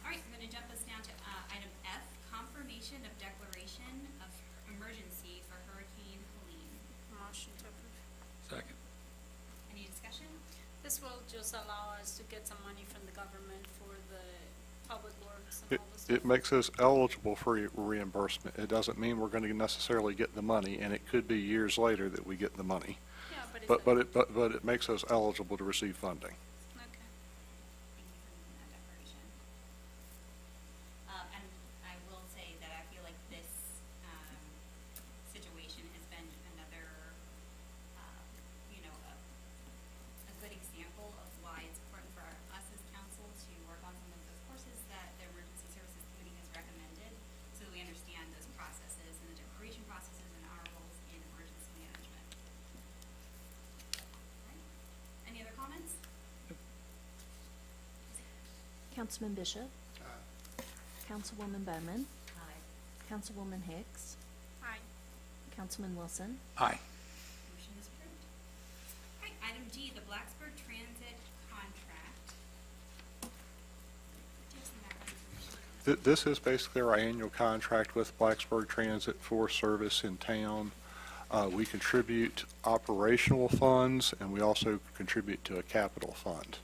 All right, we're gonna jump us down to, item F, confirmation of declaration of emergency for Hurricane Helene. Motion to approve. Second. Any discussion? This will just allow us to get some money from the government for the public works and It, all this stuff. it makes us eligible for reimbursement. It doesn't mean we're gonna necessarily get the money, and it could be years later that we get the money. Yeah, but it makes us eligible to receive funding. Thank you for making that declaration. And I will say that I feel like this, situation has been another, you know, a good example of why it's important for us as council to work on some of those courses that the Emergency Services Committee has recommended, so that we understand those processes and the declaration processes and our roles in emergency management. Alright. Any other comments? Councilman Bishop? Councilwoman Bowman? Councilwoman Hicks? Aye. Councilman Wilson? Aye. Motion is approved. Alright, item G, the Blacksburg Transit contract. Do you have some background information? This is basically our annual contract with Blacksburg Transit for service in town. We contribute operational funds, and we also contribute to a capital fund.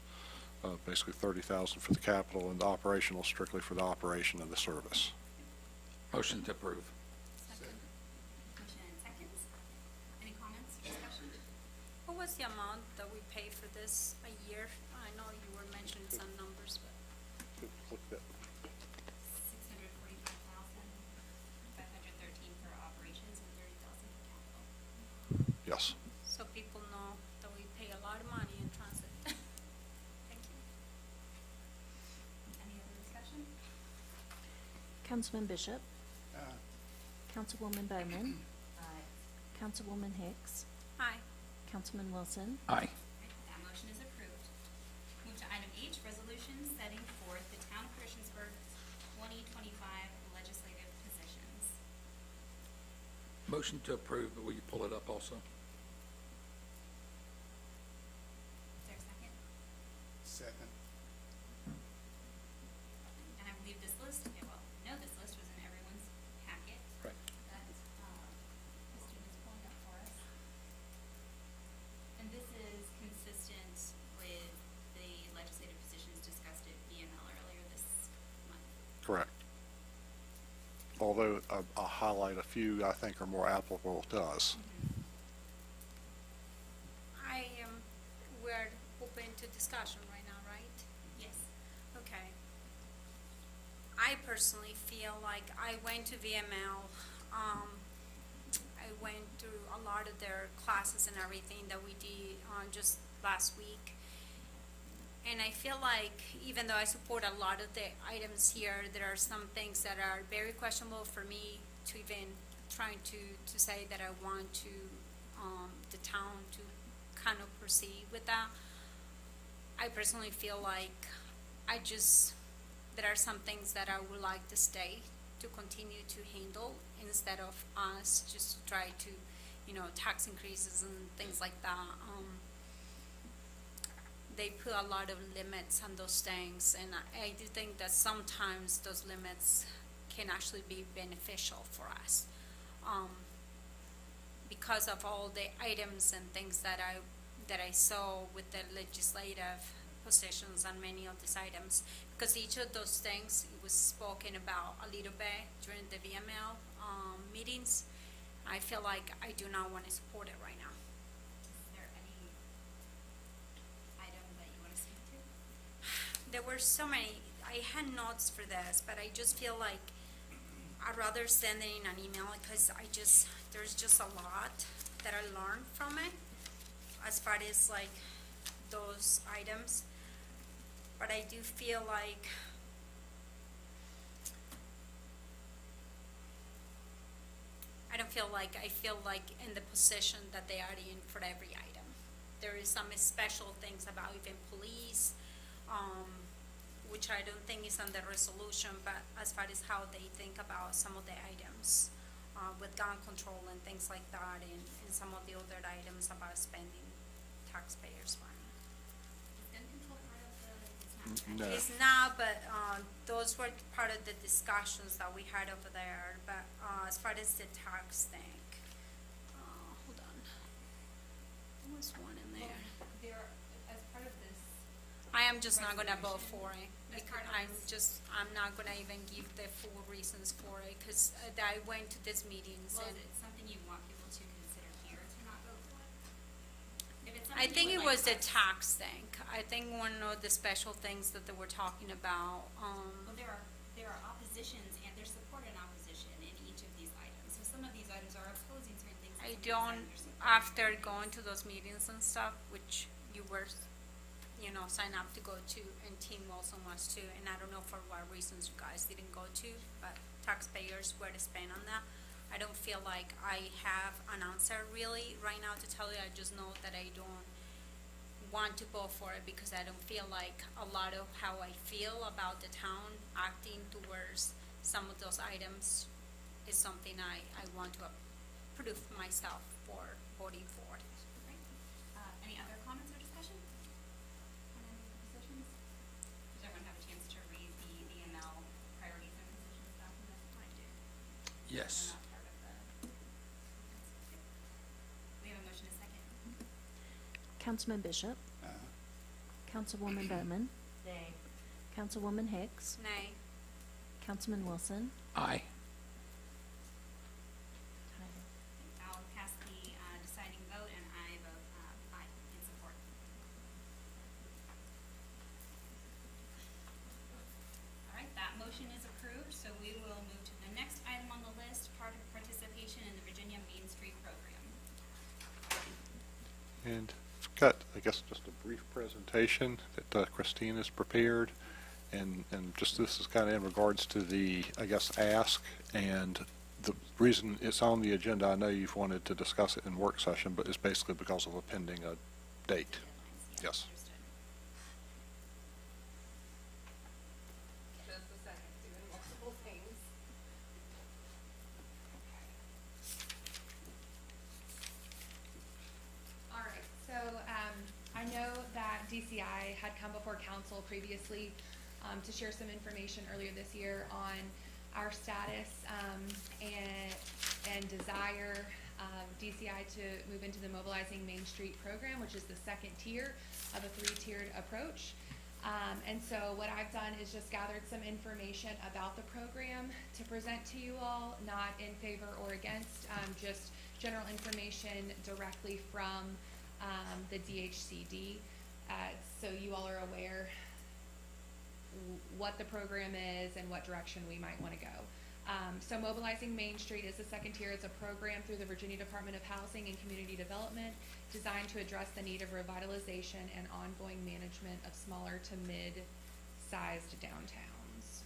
Basically $30,000 for the capital, and the operational strictly for the operation of the service. Motion to approve. Second. Motion and seconds. Any comments or discussion? What was the amount that we pay for this a year? I know you were mentioning some numbers, but. $645,513 for operations and $30,000 for capital. Yes. So people know that we pay a lot of money in transit. Thank you. Any other discussion? Councilman Bishop? Councilwoman Bowman? Councilwoman Hicks? Aye. Councilman Wilson? Aye. Alright, that motion is approved. Move to item H, resolution setting forth the Town of Christiansburg 2025 legislative positions. Motion to approve, but will you pull it up also? Is there a second? Second. And I believe this list, okay, well, no, this list was in everyone's packet. Right. That, Mr. is pulling up for us. And this is consistent with the legislative positions discussed at BML earlier this month. Correct. Although I'll highlight a few I think are more applicable to us. We're open to discussion right now, right? Yes. Okay. I personally feel like I went to VML, I went through a lot of their classes and everything that we did, just last week. And I feel like even though I support a lot of the items here, there are some things that are very questionable for me to even trying to say that I want to, the town to kind of proceed with that. I personally feel like there are some things that I would like the state to continue to handle instead of us just try to, tax increases and things like that. They put a lot of limits on those things, and I do think that sometimes those limits can actually be beneficial for us. Because of all the items and things that I saw with the legislative positions on many of these items, because each of those things it was spoken about a little bit during the VML meetings. I feel like I do not want to support it right now. Is there any item that you want to speak to? There were so many. I had notes for this, but I just feel like I'd rather send it in an email because there's just a lot that I learned from it as far as like those items. But I do feel like I feel like in the position that they are in for every item. There is some special things about even police, which I don't think is on the resolution, but as far as how they think about some of the items, with gun control and things like that, and some of the other items about spending taxpayers' money. Is gun control part of the, No. It's not, but, those were part of the discussions that we had over there, but, as far as the tax thing, hold on. There was one in there. There, as part of this, I am just not gonna vote for it. As Because part of I'm not gonna even give the full reasons for it, cause I went to these meetings well, and, is it something you want people to consider here to not vote for? I somebody think it would like was the us- tax thing. I think one of the special things that they were talking about, Well, there are oppositions and there's support and opposition in each of these items. So some of these items are opposing certain things. and I some of these don't, items are supporting after certain going things. to those meetings and stuff, which you were, signed up to go to, and Team Wilson was too, and I don't know for what reasons you guys didn't go to, but taxpayers were to spend on that. I don't feel like I have an answer really right now to tell you. I just know that I don't want to go for it because I don't feel like a lot of how I feel about the town acting towards some of those items is something I want to approve myself for voting for. Right. Any other comments or discussion on any of the positions? Does everyone have a chance to read the ML priorities and positions document? I did. Yes. They're not part of the. We have a motion and a second. Councilman Bishop. Councilwoman Bowman. Nay. Councilwoman Hicks. Nay. Councilman Wilson. Aye. I'll cast the deciding vote, and I vote aye in support. All right, that motion is approved, so we will move to the next item on the list, part of participation in the Virginia Main Street Program. And I've got, I guess, just a brief presentation that Christine has prepared. And just this is kind of in regards to the, I guess, ask. And the reason it's on the agenda, I know you've wanted to discuss it in work session, but it's basically because of a pending date. Yes. Understood. Just a second, doing multiple things. All right, so, I know that DCI had come before council previously, to share some information earlier this year on our status, and desire of DCI to move into the Mobilizing Main Street program, which is the second tier of a three-tiered approach. And so what I've done is just gathered some information about the program to present to you all, not in favor or against, just general information directly from the DHCD, so you all are aware what the program is and what direction we might want to go. So Mobilizing Main Street is the second tier. It's a program through the Virginia Department of Housing and Community Development designed to address the need of revitalization and ongoing management of smaller to mid-sized downtowns.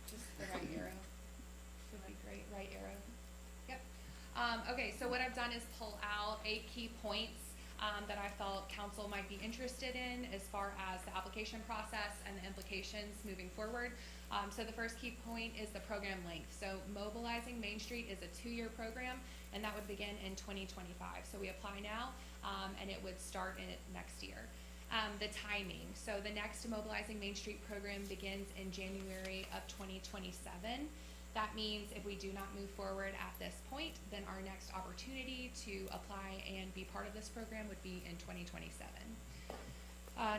Just the right arrow. Would be great, right arrow. Yep. Okay, so what I've done is pull out 8 key points that I felt council might be interested in as far as the application process and the implications moving forward. So the first key point is the program length. So Mobilizing Main Street is a 2-year program, and that would begin in 2025. So we apply now, and it would start in next year. The timing. So the next Mobilizing Main Street program begins in January of 2027. That means if we do not move forward at this point, then our next opportunity to apply and be part of this program would be in 2027.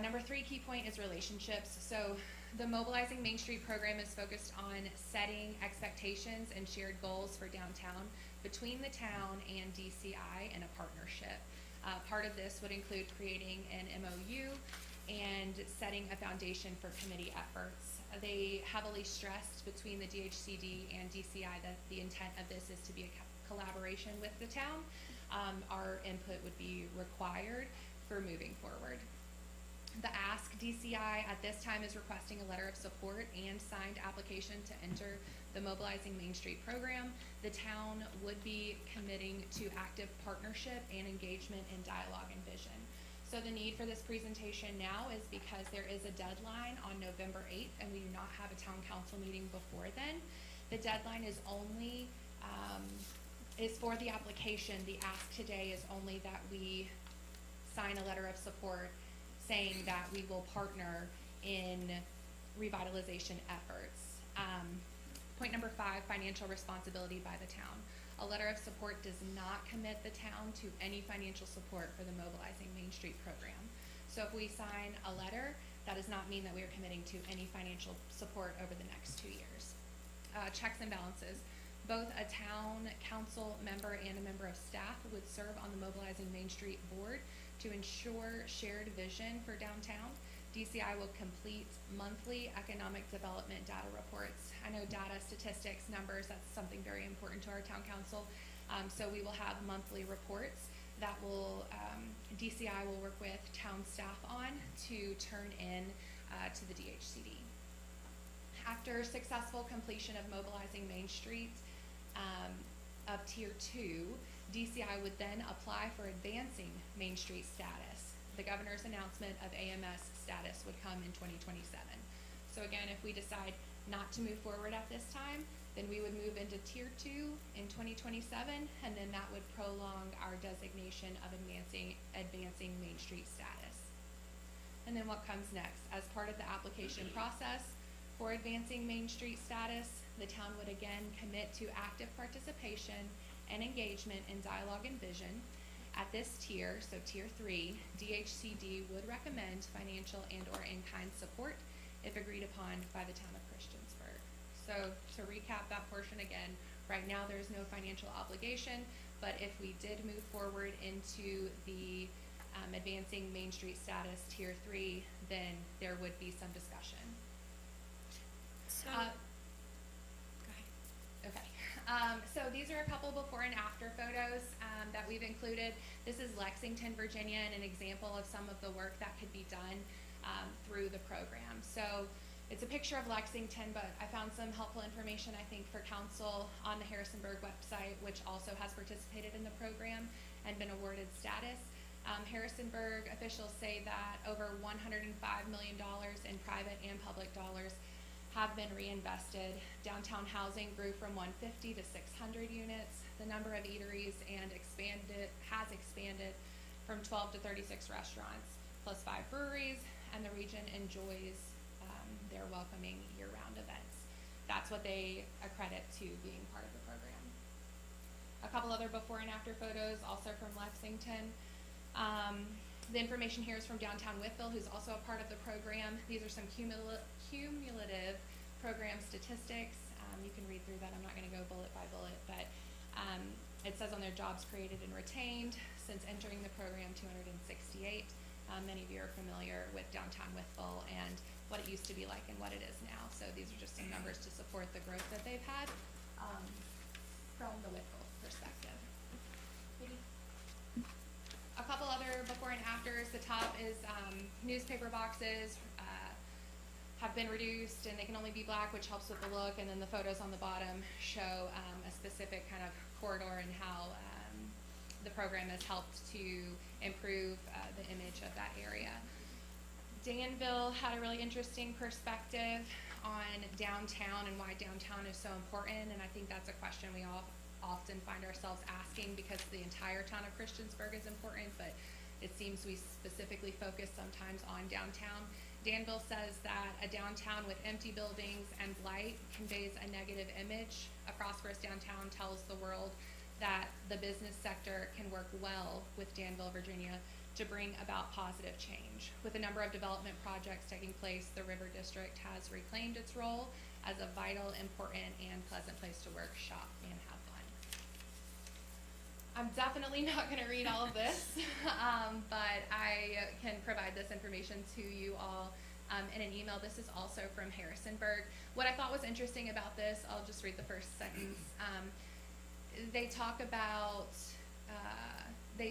Number 3 key point is relationships. So the Mobilizing Main Street program is focused on setting expectations and shared goals for downtown between the town and DCI in a partnership. Part of this would include creating an MOU and setting a foundation for committee efforts. They heavily stressed between the DHCD and DCI that the intent of this is to be a collaboration with the town. Our input would be required for moving forward. The Ask DCI at this time is requesting a letter of support and signed application to enter the Mobilizing Main Street program. The town would be committing to active partnership and engagement in dialogue and vision. So the need for this presentation now is because there is a deadline on November 8th, and we do not have a town council meeting before then. The deadline is only, is for the application. The ask today is only that we sign a letter of support saying that we will partner in revitalization efforts. Point number 5, financial responsibility by the town. A letter of support does not commit the town to any financial support for the Mobilizing Main Street program. So if we sign a letter, that does not mean that we are committing to any financial support over the next 2 years. checks and balances. Both a town council member and a member of staff would serve on the Mobilizing Main Street Board to ensure shared vision for downtown. DCI will complete monthly economic development data reports. I know data, statistics, numbers, that's something very important to our town council. So we will have monthly reports that will, DCI will work with town staff on to turn in to the DHCD. After successful completion of Mobilizing Main Street of Tier 2, DCI would then apply for Advancing Main Street status. The governor's announcement of AMS status would come in 2027. So again, if we decide not to move forward at this time, then we would move into Tier 2 in 2027, and then that would prolong our designation of advancing Main Street status. And then what comes next? As part of the application process for Advancing Main Street status, the town would again commit to active participation and engagement in dialogue and vision. At this tier, so Tier 3, DHCD would recommend financial and or in-kind support if agreed upon by the town of Christiansburg. So to recap that portion again, right now there's no financial obligation, but if we did move forward into the Advancing Main Street status Tier 3, then there would be some discussion. So, go ahead. Okay. So these are a couple before and after photos that we've included. This is Lexington, Virginia, and an example of some of the work that could be done through the program. So it's a picture of Lexington, but I found some helpful information, I think, for council on the Harrisonburg website, which also has participated in the program and been awarded status. Harrisonburg officials say that over $105 million in private and public dollars have been reinvested. Downtown housing grew from 150 to 600 units. The number of eateries has expanded from 12 to 36 restaurants, plus 5 breweries, and the region enjoys their welcoming year-round events. That's what they accredit to being part of the program. A couple other before and after photos, also from Lexington. The information here is from Downtown Whiteville, who's also a part of the program. These are some cumulative program statistics. You can read through that. I'm not going to go bullet by bullet, but it says on their jobs created and retained since entering the program, 268. Many of you are familiar with Downtown Whiteville and what it used to be like and what it is now. So these are just some numbers to support the growth that they've had from the Whiteville perspective. A couple other before and afters. The top is newspaper boxes have been reduced and they can only be black, which helps with the look, and then the photos on the bottom show a specific kind of corridor and how the program has helped to improve the image of that area. Danville had a really interesting perspective on downtown and why downtown is so important, and I think that's a question we all often find ourselves asking because the entire town of Christiansburg is important, but it seems we specifically focus sometimes on downtown. Danville says that a downtown with empty buildings and blight conveys a negative image. A prosperous downtown tells the world that the business sector can work well with Danville, Virginia, to bring about positive change. With a number of development projects taking place, the River District has reclaimed its role as a vital, important, and pleasant place to work, shop, and have fun. I'm definitely not going to read all of this, but I can provide this information to you all in an email. This is also from Harrisonburg. What I thought was interesting about this, I'll just read the first sentence. They talk about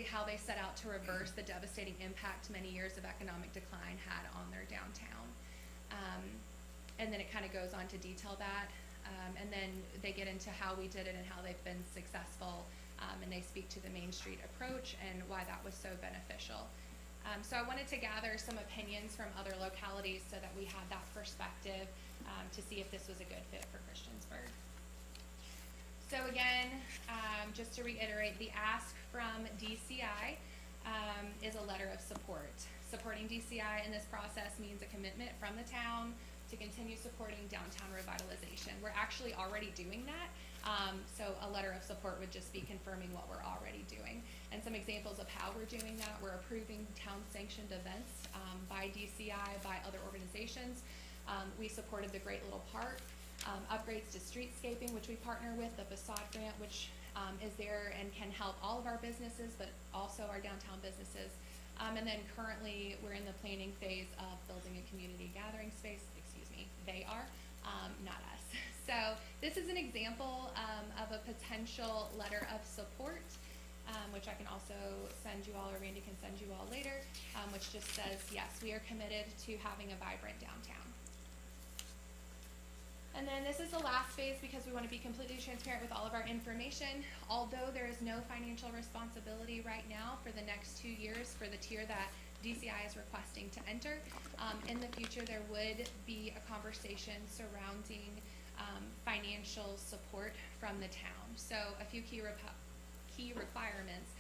how they set out to reverse the devastating impact many years of economic decline had on their downtown. And then it kind of goes on to detail that. And then they get into how we did it and how they've been successful. And they speak to the Main Street approach and why that was so beneficial. So I wanted to gather some opinions from other localities so that we had that perspective to see if this was a good fit for Christiansburg. So again, just to reiterate, the ask from DCI is a letter of support. Supporting DCI in this process means a commitment from the town to continue supporting downtown revitalization. We're actually already doing that, so a letter of support would just be confirming what we're already doing. And some examples of how we're doing that, we're approving town-sanctioned events by DCI, by other organizations. We supported the Great Little Park upgrades to streetscaping, which we partner with, the facade grant, which is there and can help all of our businesses, but also our downtown businesses. And then currently, we're in the planning phase of building a community gathering space. Excuse me, they are, not us. So this is an example of a potential letter of support, which I can also send you all, or Randy can send you all later, which just says, yes, we are committed to having a vibrant downtown. And then this is the last phase because we want to be completely transparent with all of our information. Although there is no financial responsibility right now for the next 2 years for the tier that DCI is requesting to enter, in the future there would be a conversation surrounding financial support from the town. So a few key requirements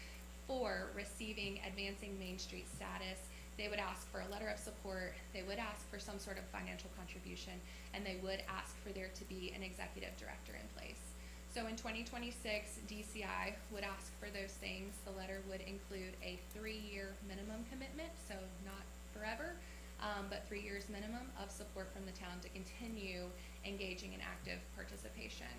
for receiving Advancing Main Street status. They would ask for a letter of support, they would ask for some sort of financial contribution, and they would ask for there to be an executive director in place. So in 2026, DCI would ask for those things. The letter would include a 3-year minimum commitment, so not forever, but 3 years minimum of support from the town to continue engaging in active participation.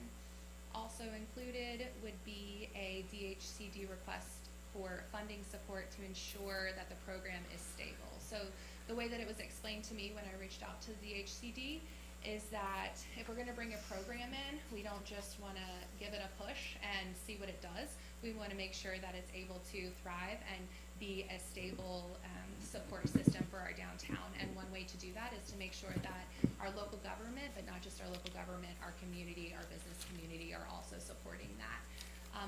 Also included would be a DHCD request for funding support to ensure that the program is stable. So the way that it was explained to me when I reached out to the DHCD is that if we're gonna bring a program in, we don't just wanna give it a push and see what it does. We wanna make sure that it's able to thrive and be a stable support system for our downtown. And one way to do that is to make sure that our local government, but not just our local government, our community, our business community are also supporting that.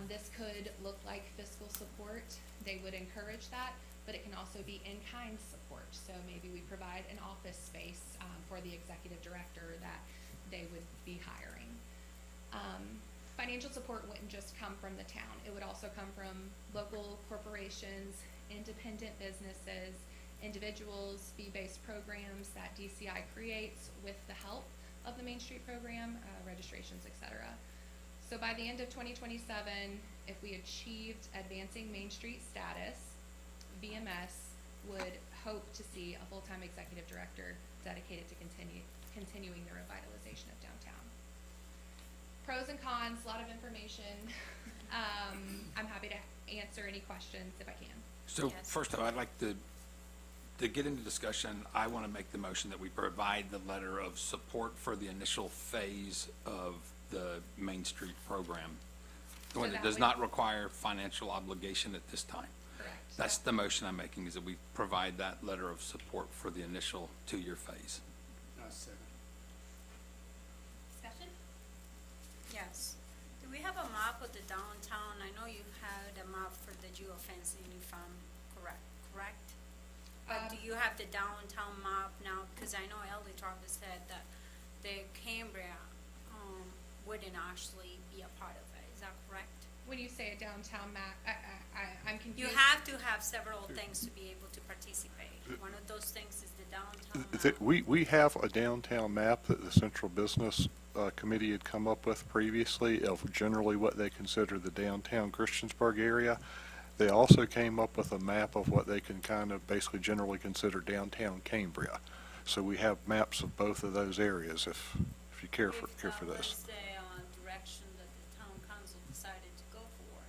This could look like fiscal support. They would encourage that, but it can also be in-kind support. So maybe we provide an office space for the executive director that they would be hiring. Financial support wouldn't just come from the town. It would also come from local corporations, independent businesses, individuals, fee-based programs that DCI creates with the help of the Main Street program, registrations, etc. So by the end of 2027, if we achieved Advancing Main Street status, VMS would hope to see a full-time executive director dedicated to continuing the revitalization of downtown. Pros and cons, a lot of information. I'm happy to answer any questions if I can. So first of all, I'd like to get into discussion. I want to make the motion that we provide the letter of support for the initial phase of the Main Street program. The one that does not require financial obligation at this time. Correct. That's the motion I'm making, is that we provide that letter of support for the initial 2-year phase. Discussion? Yes. Do we have a map of the downtown? I know you had a map for the geofencing, if I'm correct? But do you have the downtown map now? Because I know Ellie Travis said that the Cambria wouldn't actually be a part of it. Is that correct? When you say a downtown map, I'm confused. You have to have several things to be able to participate. One of those things is the downtown map. We have a downtown map that the Central Business Committee had come up with previously of generally what they consider the downtown Christiansburg area. They also came up with a map of what they can kind of basically generally consider downtown Cambria. So we have maps of both of those areas if you care for this. If that was the direction that the town council decided to go for,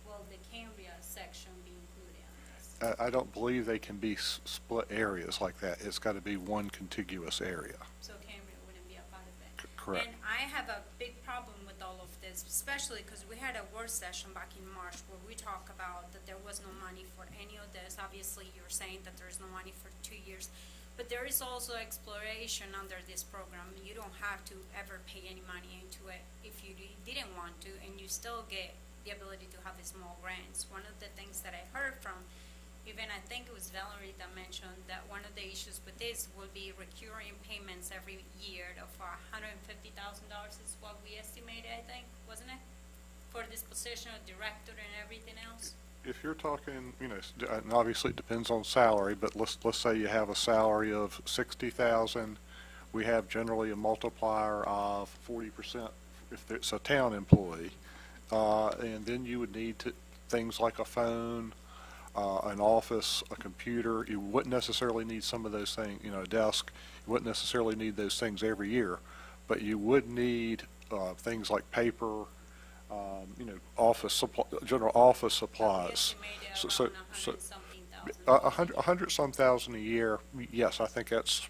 will the Cambria section be included on this? I don't believe they can be split areas like that. It's got to be one contiguous area. So Cambria wouldn't be a part of it? Correct. And I have a big problem with all of this, especially because we had a work session back in March where we talked about that there was no money for any of this. Obviously, you're saying that there's no money for 2 years. But there is also exploration under this program. You don't have to ever pay any money into it if you didn't want to, and you still get the ability to have small grants. One of the things that I heard from, even I think it was Valerie that mentioned that one of the issues with this will be recurring payments every year of $150,000 is what we estimated, I think, wasn't it? For this position of director and everything else? If you're talking, and obviously it depends on salary, but let's say you have a salary of $60,000, we have generally a multiplier of 40% if it's a town employee, and then you would need things like a phone, an office, a computer. You wouldn't necessarily need some of those things, a desk. You wouldn't necessarily need those things every year, but you would need, things like paper, office supply, general office supplies. So, a hundred some thousand a year, yes, I think that's,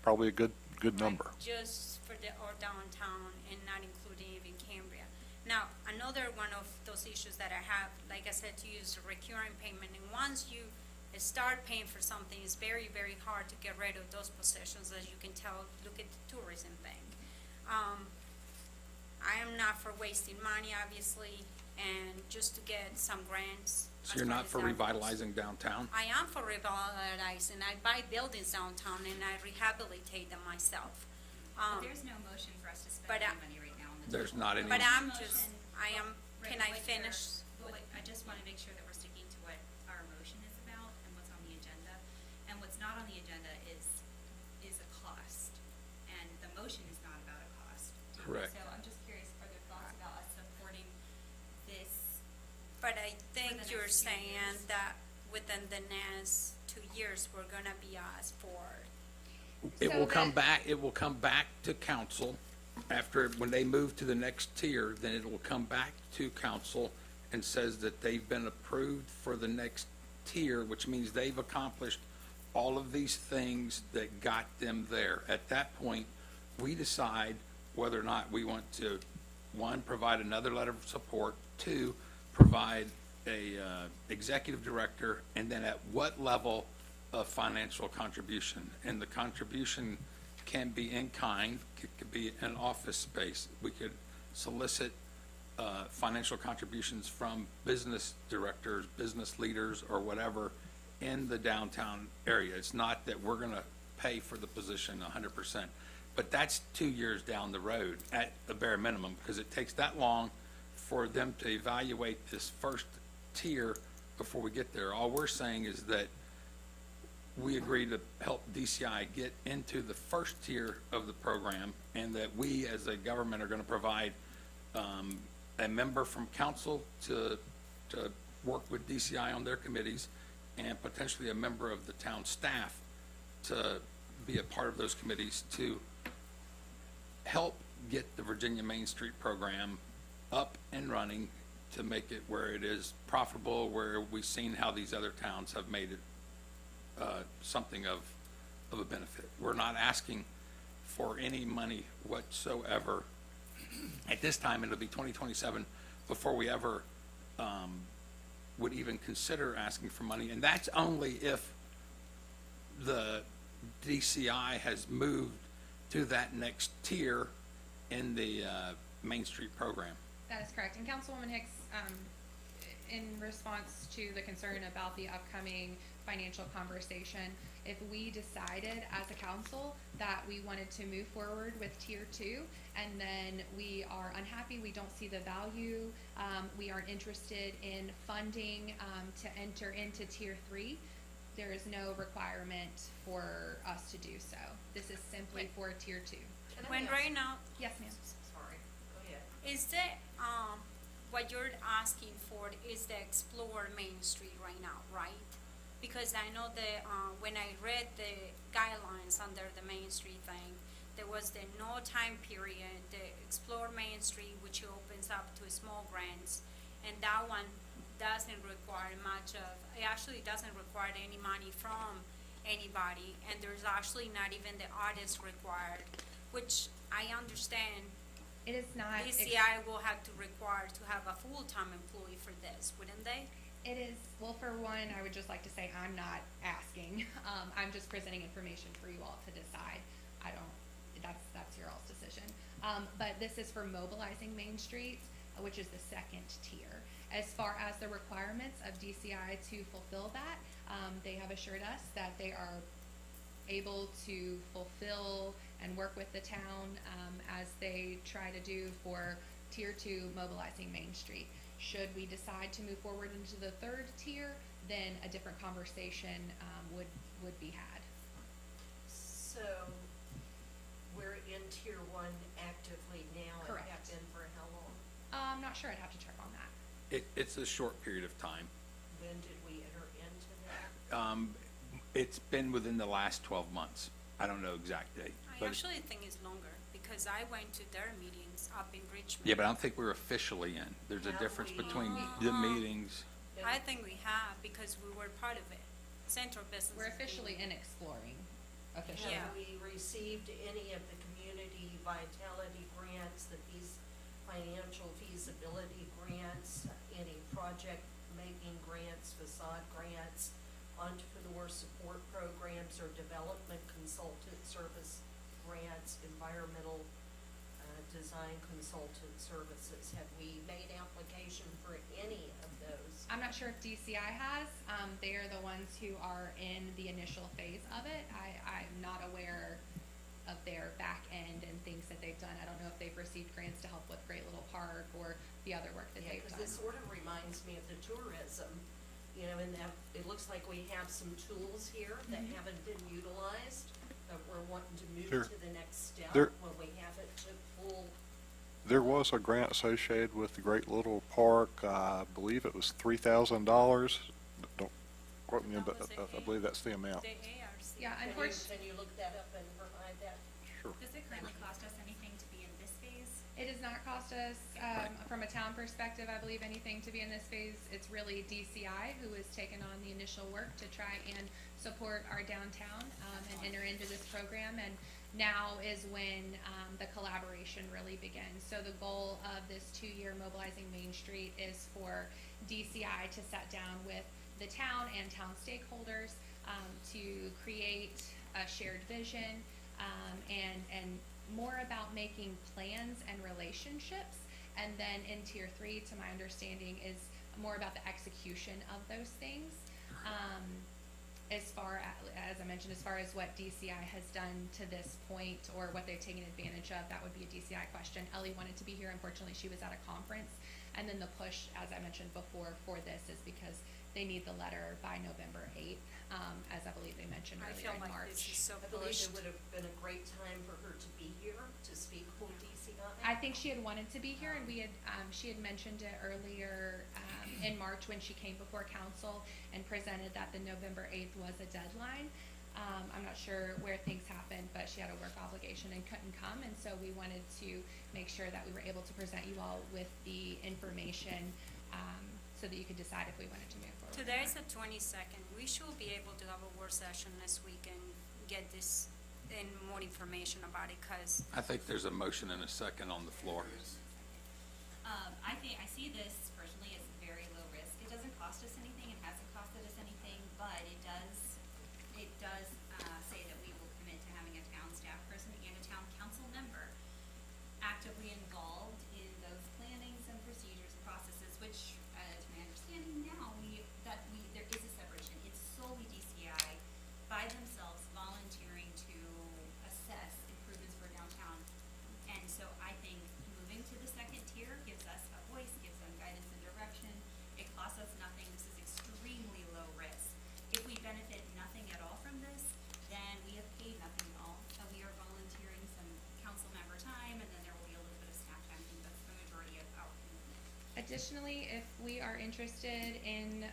probably a good number. Just for our downtown and not including even Cambria. Now, another one of those issues that I have, like I said to you, is a recurring payment. And once you start paying for something, it's very, very hard to get rid of those possessions. As you can tell, look at the tourism thing. I am not for wasting money, obviously, and just to get some grants. So you're not for revitalizing downtown? I am for revitalizing. I buy buildings downtown and I rehabilitate them myself. But there's no motion for us to but spend I- any money right now on the. There's not any. But I'm Motion, just, right, can I what finish? your- what- I just wanna make sure that we're sticking to what our motion is about and what's on the agenda. And what's not on the agenda is a cost, and the motion is not about a cost. Correct. So I'm just curious, are there thoughts about us supporting this? But I the think next you're 2 saying years. that within the next 2 years, we're gonna be asked for. It So will come that- back, it will come back to council after, when they move to the next tier, then it will come back to council and says that they've been approved for the next tier, which means they've accomplished all of these things that got them there. At that point, we decide whether or not we want to, one, provide another letter of support, two, provide a, executive director, and then at what level of financial contribution. And the contribution can be in kind, it could be an office space. We could solicit, financial contributions from business directors, business leaders, or whatever in the downtown area. It's not that we're gonna pay for the position 100%, but that's 2 years down the road at the bare minimum, because it takes that long for them to evaluate this first tier before we get there. All we're saying is that we agree to help DCI get into the first tier of the program, and that we, as a government, are gonna provide, a member from council to work with DCI on their committees, and potentially a member of the town staff to be a part of those committees to help get the Virginia Main Street program up and running, to make it where it is profitable, where we've seen how these other towns have made it something of a benefit. We're not asking for any money whatsoever. At this time, it'll be 2027 before we ever would even consider asking for money, and that's only if the DCI has moved to that next tier in the Main Street program. That is correct. And Councilwoman Hicks, in response to the concern about the upcoming financial conversation, if we decided as a council that we wanted to move forward with tier 2, and then we are unhappy, we don't see the value, we aren't interested in funding to enter into tier 3, there is no requirement for us to do so. This is simply for tier 2. When right now, Yes, ma'am. Sorry, go ahead. is that, what you're asking for is the Explore Main Street right now, right? Because I know that, when I read the guidelines under the Main Street thing, there was the no time period, the Explore Main Street, which opens up to small grants, and that one doesn't require much of, it actually doesn't require any money from anybody, and there's actually not even the audits required, which I understand It is not. DCI will have to require to have a full-time employee for this, wouldn't they? It is, well, for one, I would just like to say I'm not asking. I'm just presenting information for you all to decide. I don't, that's your all's decision. But this is for mobilizing Main Street, which is the second tier. As far as the requirements of DCI to fulfill that, they have assured us that they are able to fulfill and work with the town as they try to do for tier 2 mobilizing Main Street. Should we decide to move forward into the third tier, then a different conversation would be had. So, we're in tier 1 actively now and have Correct. been for how long? I'm not sure, I'd have to check on that. It's a short period of time. When did we enter into that? It's been within the last 12 months. I don't know exact date. I but actually think it's longer, because I went to their meetings up in Richmond. Yeah, but I don't think we're officially in. There's a Have difference we? between the meetings. I think we have, because we were part of it. Central Business. We're officially in exploring, officially. Yeah. Have we received any of the community vitality grants, these financial feasibility grants, any project-making grants, facade grants, entrepreneur support programs, or development consultant service grants, environmental design consultant services? Have we made application for any of those? I'm not sure if DCI has. They are the ones who are in the initial phase of it. I'm not aware of their back end and things that they've done. I don't know if they've received grants to help with Great Little Park or the other work that Yeah, they've because done. this sort of reminds me of the tourism, you know, in that it looks like we have some tools here that haven't been utilized, that we're wanting to move There- to the next step there- when we have it to full. There was a grant associated with the Great Little Park. I believe it was $3,000. Don't quote me, but I believe that's the amount. The ARC. Yeah, Can you, unfortunately, can you look that up and provide that? Sure. Does it currently cost us anything to be in this phase? it does not cost us, from a town perspective, I believe, anything to be in this phase. It's really DCI who has taken on the initial work to try and support our downtown, and enter into this program. And now is when, the collaboration really begins. So the goal of this 2-year Mobilizing Main Street is for DCI to sit down with the town and town stakeholders, to create a shared vision, and more about making plans and relationships. And then in tier 3, to my understanding, is more about the execution of those things. As far as I mentioned, as far as what DCI has done to this point, or what they've taken advantage of, that would be a DCI question. Ellie wanted to be here. Unfortunately, she was at a conference. And then the push, as I mentioned before, for this is because they need the letter by November 8th, as I believe they mentioned I earlier feel in like this is March. so I believe pushed. it would have been a great time for her to be here to speak for DCI. I think she had wanted to be here, and we had, she had mentioned it earlier, in March when she came before council and presented that the November 8th was a deadline. I'm not sure where things happened, but she had a work obligation and couldn't come, and so we wanted to make sure that we were able to present you all with the information, so that you could decide if we wanted to move forward. Today is the 22nd. We should be able to have a work session this week and get this and more information about it, because I think there's a motion and a second on the floor. I see this personally as very low risk. It doesn't cost us anything, it hasn't costed us anything, but it does say that we will commit to having a town staff person and a town council member actively involved in those plannings and procedures and processes, which, to my understanding now, there is a separation. It's solely DCI by themselves volunteering to assess improvements for downtown. And so I think moving to the second tier gives us a voice, gives them guidance and direction. It costs us nothing. This is extremely low risk. If we benefit nothing at all from this, then we have paid nothing at all. So we are volunteering some council member time, and then there will be a little bit of staff time. I think that's the majority of our commitment. Additionally, if we are interested in,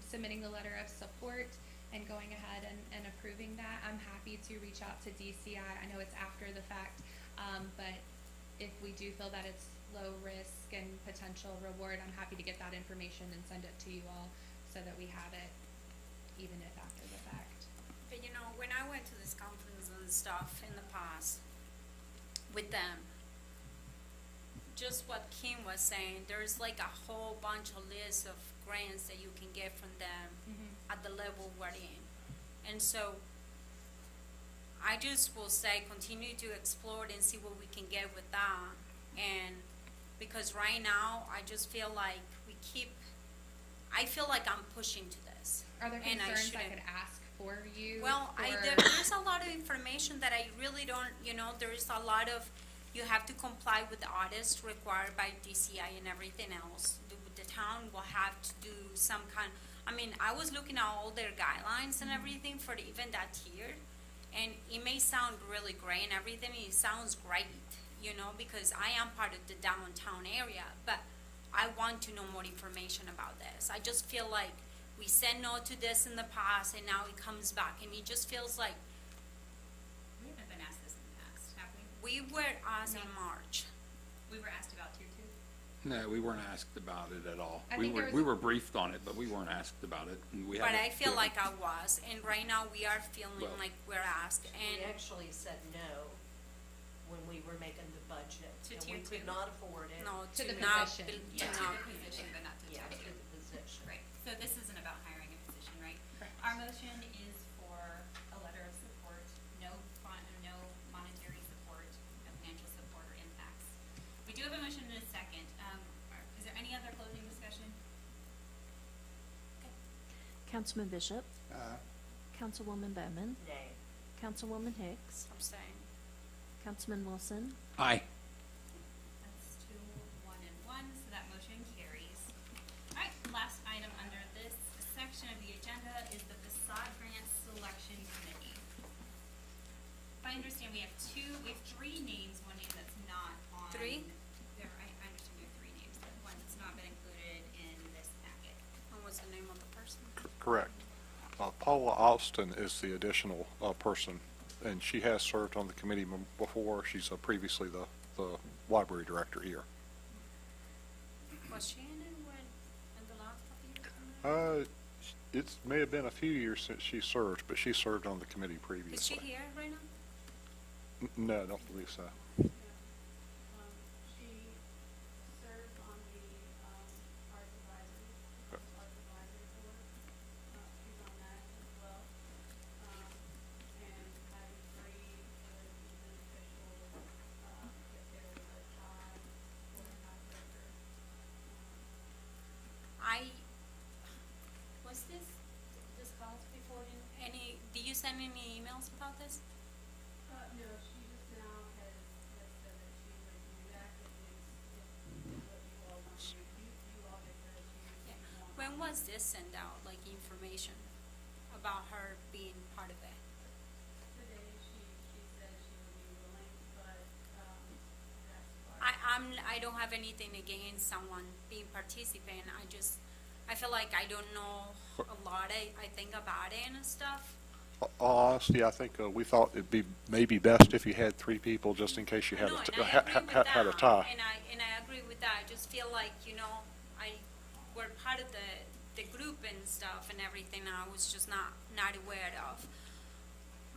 submitting the letter of support and going ahead and approving that, I'm happy to reach out to DCI. I know it's after the fact, but if we do feel that it's low risk and potential reward, I'm happy to get that information and send it to you all so that we have it, even if after the fact. But you know, when I went to this conference and stuff in the past with them, just what Kim was saying, there's like a whole bunch of lists of grants that you can get from them at the level we're in. And so I just will say continue to explore it and see what we can get with that. And because right now I just feel like I feel like I'm pushing to this. Are there And concerns I shouldn't. could ask for you? Well, for- there's a lot of information that I really don't, there is a lot of, you have to comply with the audits required by DCI and everything else. The town will have to do some kind, I was looking at all their guidelines and everything for even that tier. And it may sound really great and everything, it sounds great, because I am part of the downtown area, but I want to know more information about this. I just feel like we said no to this in the past and now it comes back, and it just feels like We haven't been asked this in the past, have we? we were asked in March. We were asked about tier 2. No, we weren't asked about it at all. I We think there were, was we a- were briefed on it, but we weren't asked about it. And we But haven't- I feel we like haven't- I was, and right now we are feeling Well- like we're asked, We and actually said no when we were making the budget. To and tier we could two. not afford it. no, To to the not, position. to Yeah, to not. the position, but not to Yeah, tier to 2. the position. Right, so this isn't about hiring a position, right? Correct. Our motion is for a letter of support, no monetary support, no financial support or impacts. We do have a motion and a second. Is there any other closing discussion? Councilman Bishop, Councilwoman Bowman, Nay. Councilwoman Hicks, I'm saying. Councilman Wilson, Aye. That's 2, 1, and 1, so that motion carries. All right, last item under this section of the agenda is the facade grant selection committee. If I understand, we have 3 names, one name that's not on. Three? There, I understand we have 3 names, but one that's not been included in this packet. What was the name of the person? Correct. Paula Austin is the additional person, and she has served on the committee before. She's previously the library director here. Was she in it in the last couple years? It may have been a few years since she served, but she served on the committee Is previously. she here right now? No, I don't believe so. She served on the, Arts Advisory Board. She's on that as well. And I agree with the official, if there was a tie or a tiebreaker. Was this discussed before do you send any emails about this? No, she just now has said that she would do that if what you all want to do. You all had said you want. When was this sent out, like information about her being part of it? Today, she said she would be willing, but, that's why. I don't have anything against someone being participant, I feel like I don't know a lot, I think about it and stuff. Honestly, I think we thought it'd be maybe best if you had 3 people, just in case you had No, a and t- I ha- agree ha- with ha- had a that, tie. And I agree with that, I just feel like, we're part of the group and stuff and everything, I was just not aware of.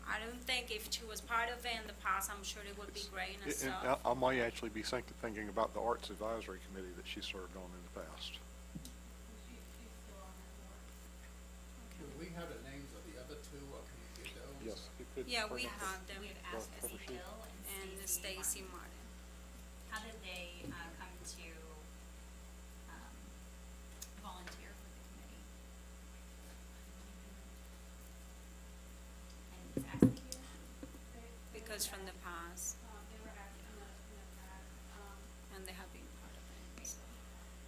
I don't think if she was part of it in the past, I'm sure it would be great and And stuff. I might actually be thinking about the Arts Advisory Committee that she served on in the past. She's still on that board. Do we have the names of the other 2, or can you get those? Yes. you could Yeah, bring we up have them, We have Well, asked cover Essie sheet. Hill and and Stacy Stacy Martin. How did they come to volunteer for the committee? And is Ashley here? Because from the past, They were asked in the past, and they have been part of it, so.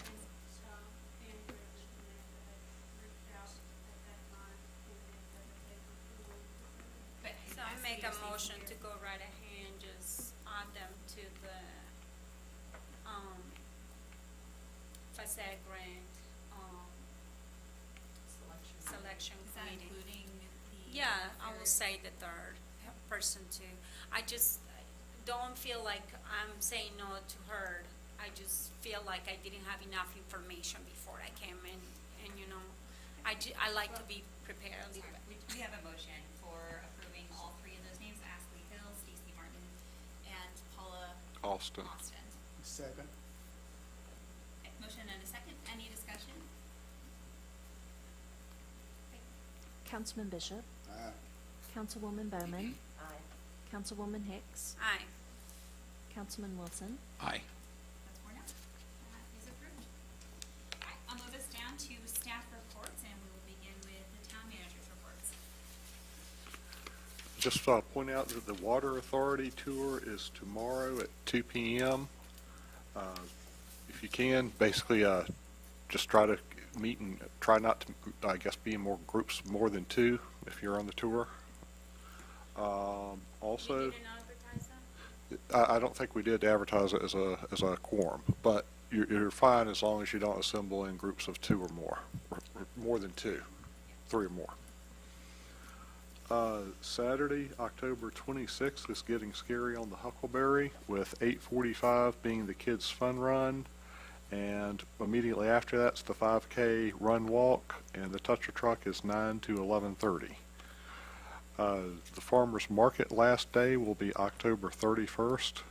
and, Andrew and Samantha had reached out at that time, and they said that they were willing to serve. But So I Ashley make or a Stacy motion here? to go right ahead and just add them to the, facade grant, selection Is that committee. including the? Yeah, I will third? say the third person too. I just don't feel like I'm saying no to her. I just feel like I didn't have enough information before I came in, and I like to be prepared a little bit. We have a motion for approving all 3 of those names, Ashley Hill, Stacy Martin, and Paula Austin. Austin. Second. Okay, motion and a second, any discussion? Councilman Bishop, Councilwoman Bowman, Aye. Councilwoman Hicks, Aye. Councilman Wilson, Aye. That's 4 no. That is approved. All right, I'll move us down to staff reports, and we will begin with the town manager's reports. Just point out that the Water Authority tour is tomorrow at 2 p.m. If you can, basically, just try to meet and try not to, I guess, be in more groups more than 2 if you're on the tour. Also, You didn't advertise that? I don't think we did advertise it as a quorum, but you're fine as long as you don't assemble in groups of 2 or more, or more than 2, 3 or more. Saturday, October 26th is Getting Scary on the Huckleberry, with 8:45 being the kids' fun run. And immediately after that's the 5K run walk, and the toucher truck is 9 to 11:30. The farmer's market last day will be October 31st.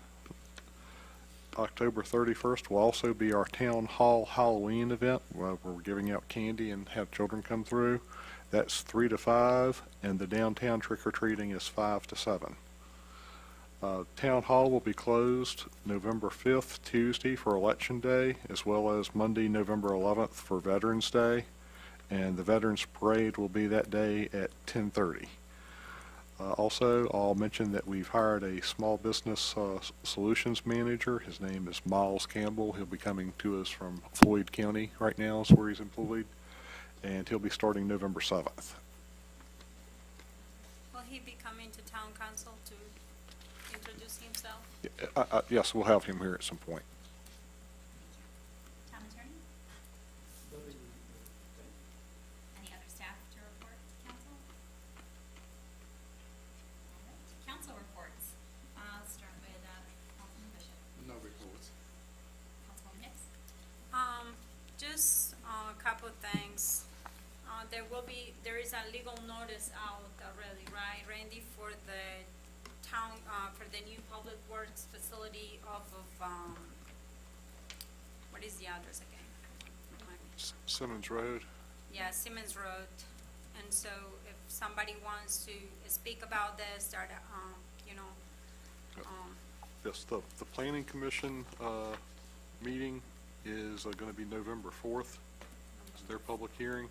October 31st will also be our town hall Halloween event, where we're giving out candy and have children come through. That's 3 to 5, and the downtown trick-or-treating is 5 to 7. Town Hall will be closed November 5th, Tuesday, for Election Day, as well as Monday, November 11th for Veterans Day. And the Veterans Parade will be that day at 10:30. Also, I'll mention that we've hired a small business solutions manager. His name is Miles Campbell. He'll be coming to us from Floyd County right now, is where he's employed. And he'll be starting November 7th. Will he be coming to town council to introduce himself? Yes, we'll have him here at some point. Town attorney? Any other staff to report, council? All right, council reports. I'll start with, Councilman Bishop. No reports. Councilwoman Hicks? Just a couple of things. There is a legal notice out already, right, Randy, for the town, for the new public works facility off of, what is the address again? Remind me. Simmons Road. Yeah, Simmons Road. And so if somebody wants to speak about this, start, Yes, the Planning Commission meeting is going to be November 4th. It's their public hearing.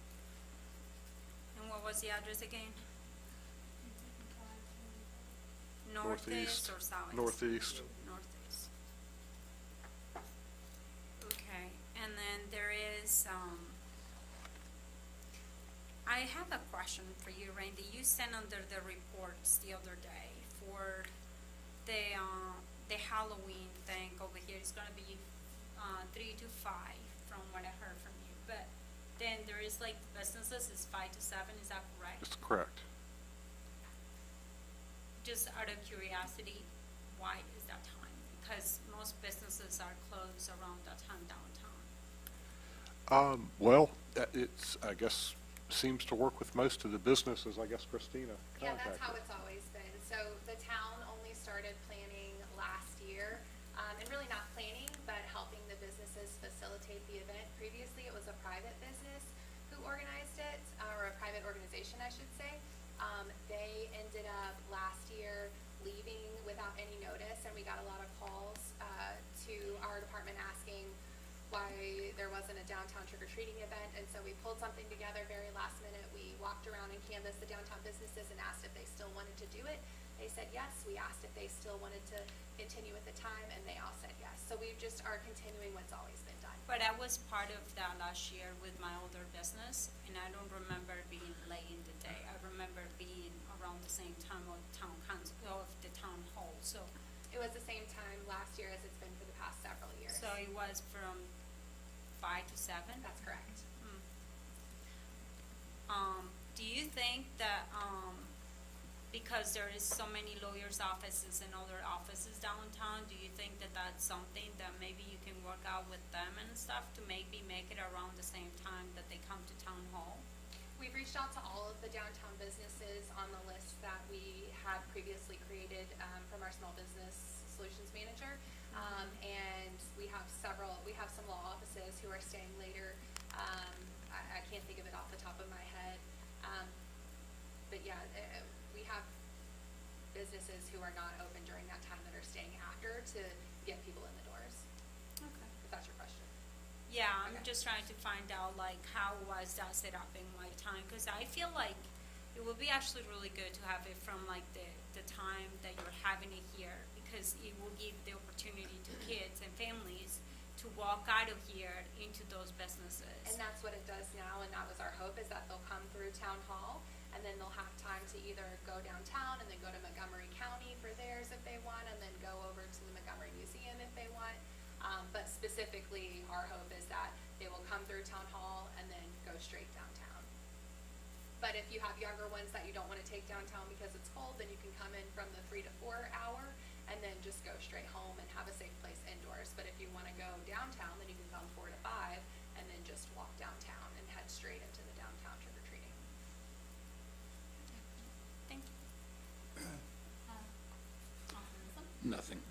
And what was the address again? Northeast. Northeast or southeast? Northeast. Northeast. Okay, and then there is, I have a question for you, Randy. You sent under the reports the other day for the Halloween thing over here. It's gonna be 3 to 5 from what I heard from you. But then there is like businesses is 5 to 7, is that correct? That's correct. Just out of curiosity, why is that time? Because most businesses are closed around that time downtown. Well, it's, I guess, seems to work with most of the businesses. I guess Christina Yeah, contacted. that's how it's always been. So the town only started planning last year, and really not planning, but helping the businesses facilitate the event. Previously, it was a private business who organized it, or a private organization, I should say. They ended up last year leaving without any notice, and we got a lot of calls to our department asking why there wasn't a downtown trick-or-treating event, and so we pulled something together very last minute. We walked around and canvassed the downtown businesses and asked if they still wanted to do it. They said yes. We asked if they still wanted to continue at the time, and they all said yes. So we just are continuing what's always been done. But I was part of that last year with my older business, and I don't remember being late in the day. I remember being around the same time of town council, of the town hall, so. It was the same time last year as it's been for the past several years. So it was from 5 to 7? That's correct. Do you think that, because there is so many lawyers' offices and other offices downtown, do you think that that's something that maybe you can work out with them and stuff to maybe make it around the same time that they come to town hall? We've reached out to all of the downtown businesses on the list that we had previously created from our small business solutions manager. And we have some law offices who are staying later. I can't think of it off the top of my head. But yeah, we have businesses who are not open during that time that are staying after to get people in the doors. Okay. If that's your question. Yeah, I'm just trying to find out like how was that set up in my time, because I feel like it would be actually really good to have it from like the time that you're having it here, because it will give the opportunity to kids and families to walk out of here into those businesses. And that's what it does now, and that was our hope, is that they'll come through town hall, and then they'll have time to either go downtown and then go to Montgomery County for theirs if they want, and then go over to the Montgomery Museum if they want. But specifically, our hope is that they will come through town hall and then go straight downtown. But if you have younger ones that you don't wanna take downtown because it's cold, then you can come in from the 3 to 4 hour and then just go straight home and have a safe place indoors. But if you wanna go downtown, then you can come 4 to 5 and then just walk downtown and head straight into the downtown trick or treating. Thank you. Councilman Newsom? Nothing.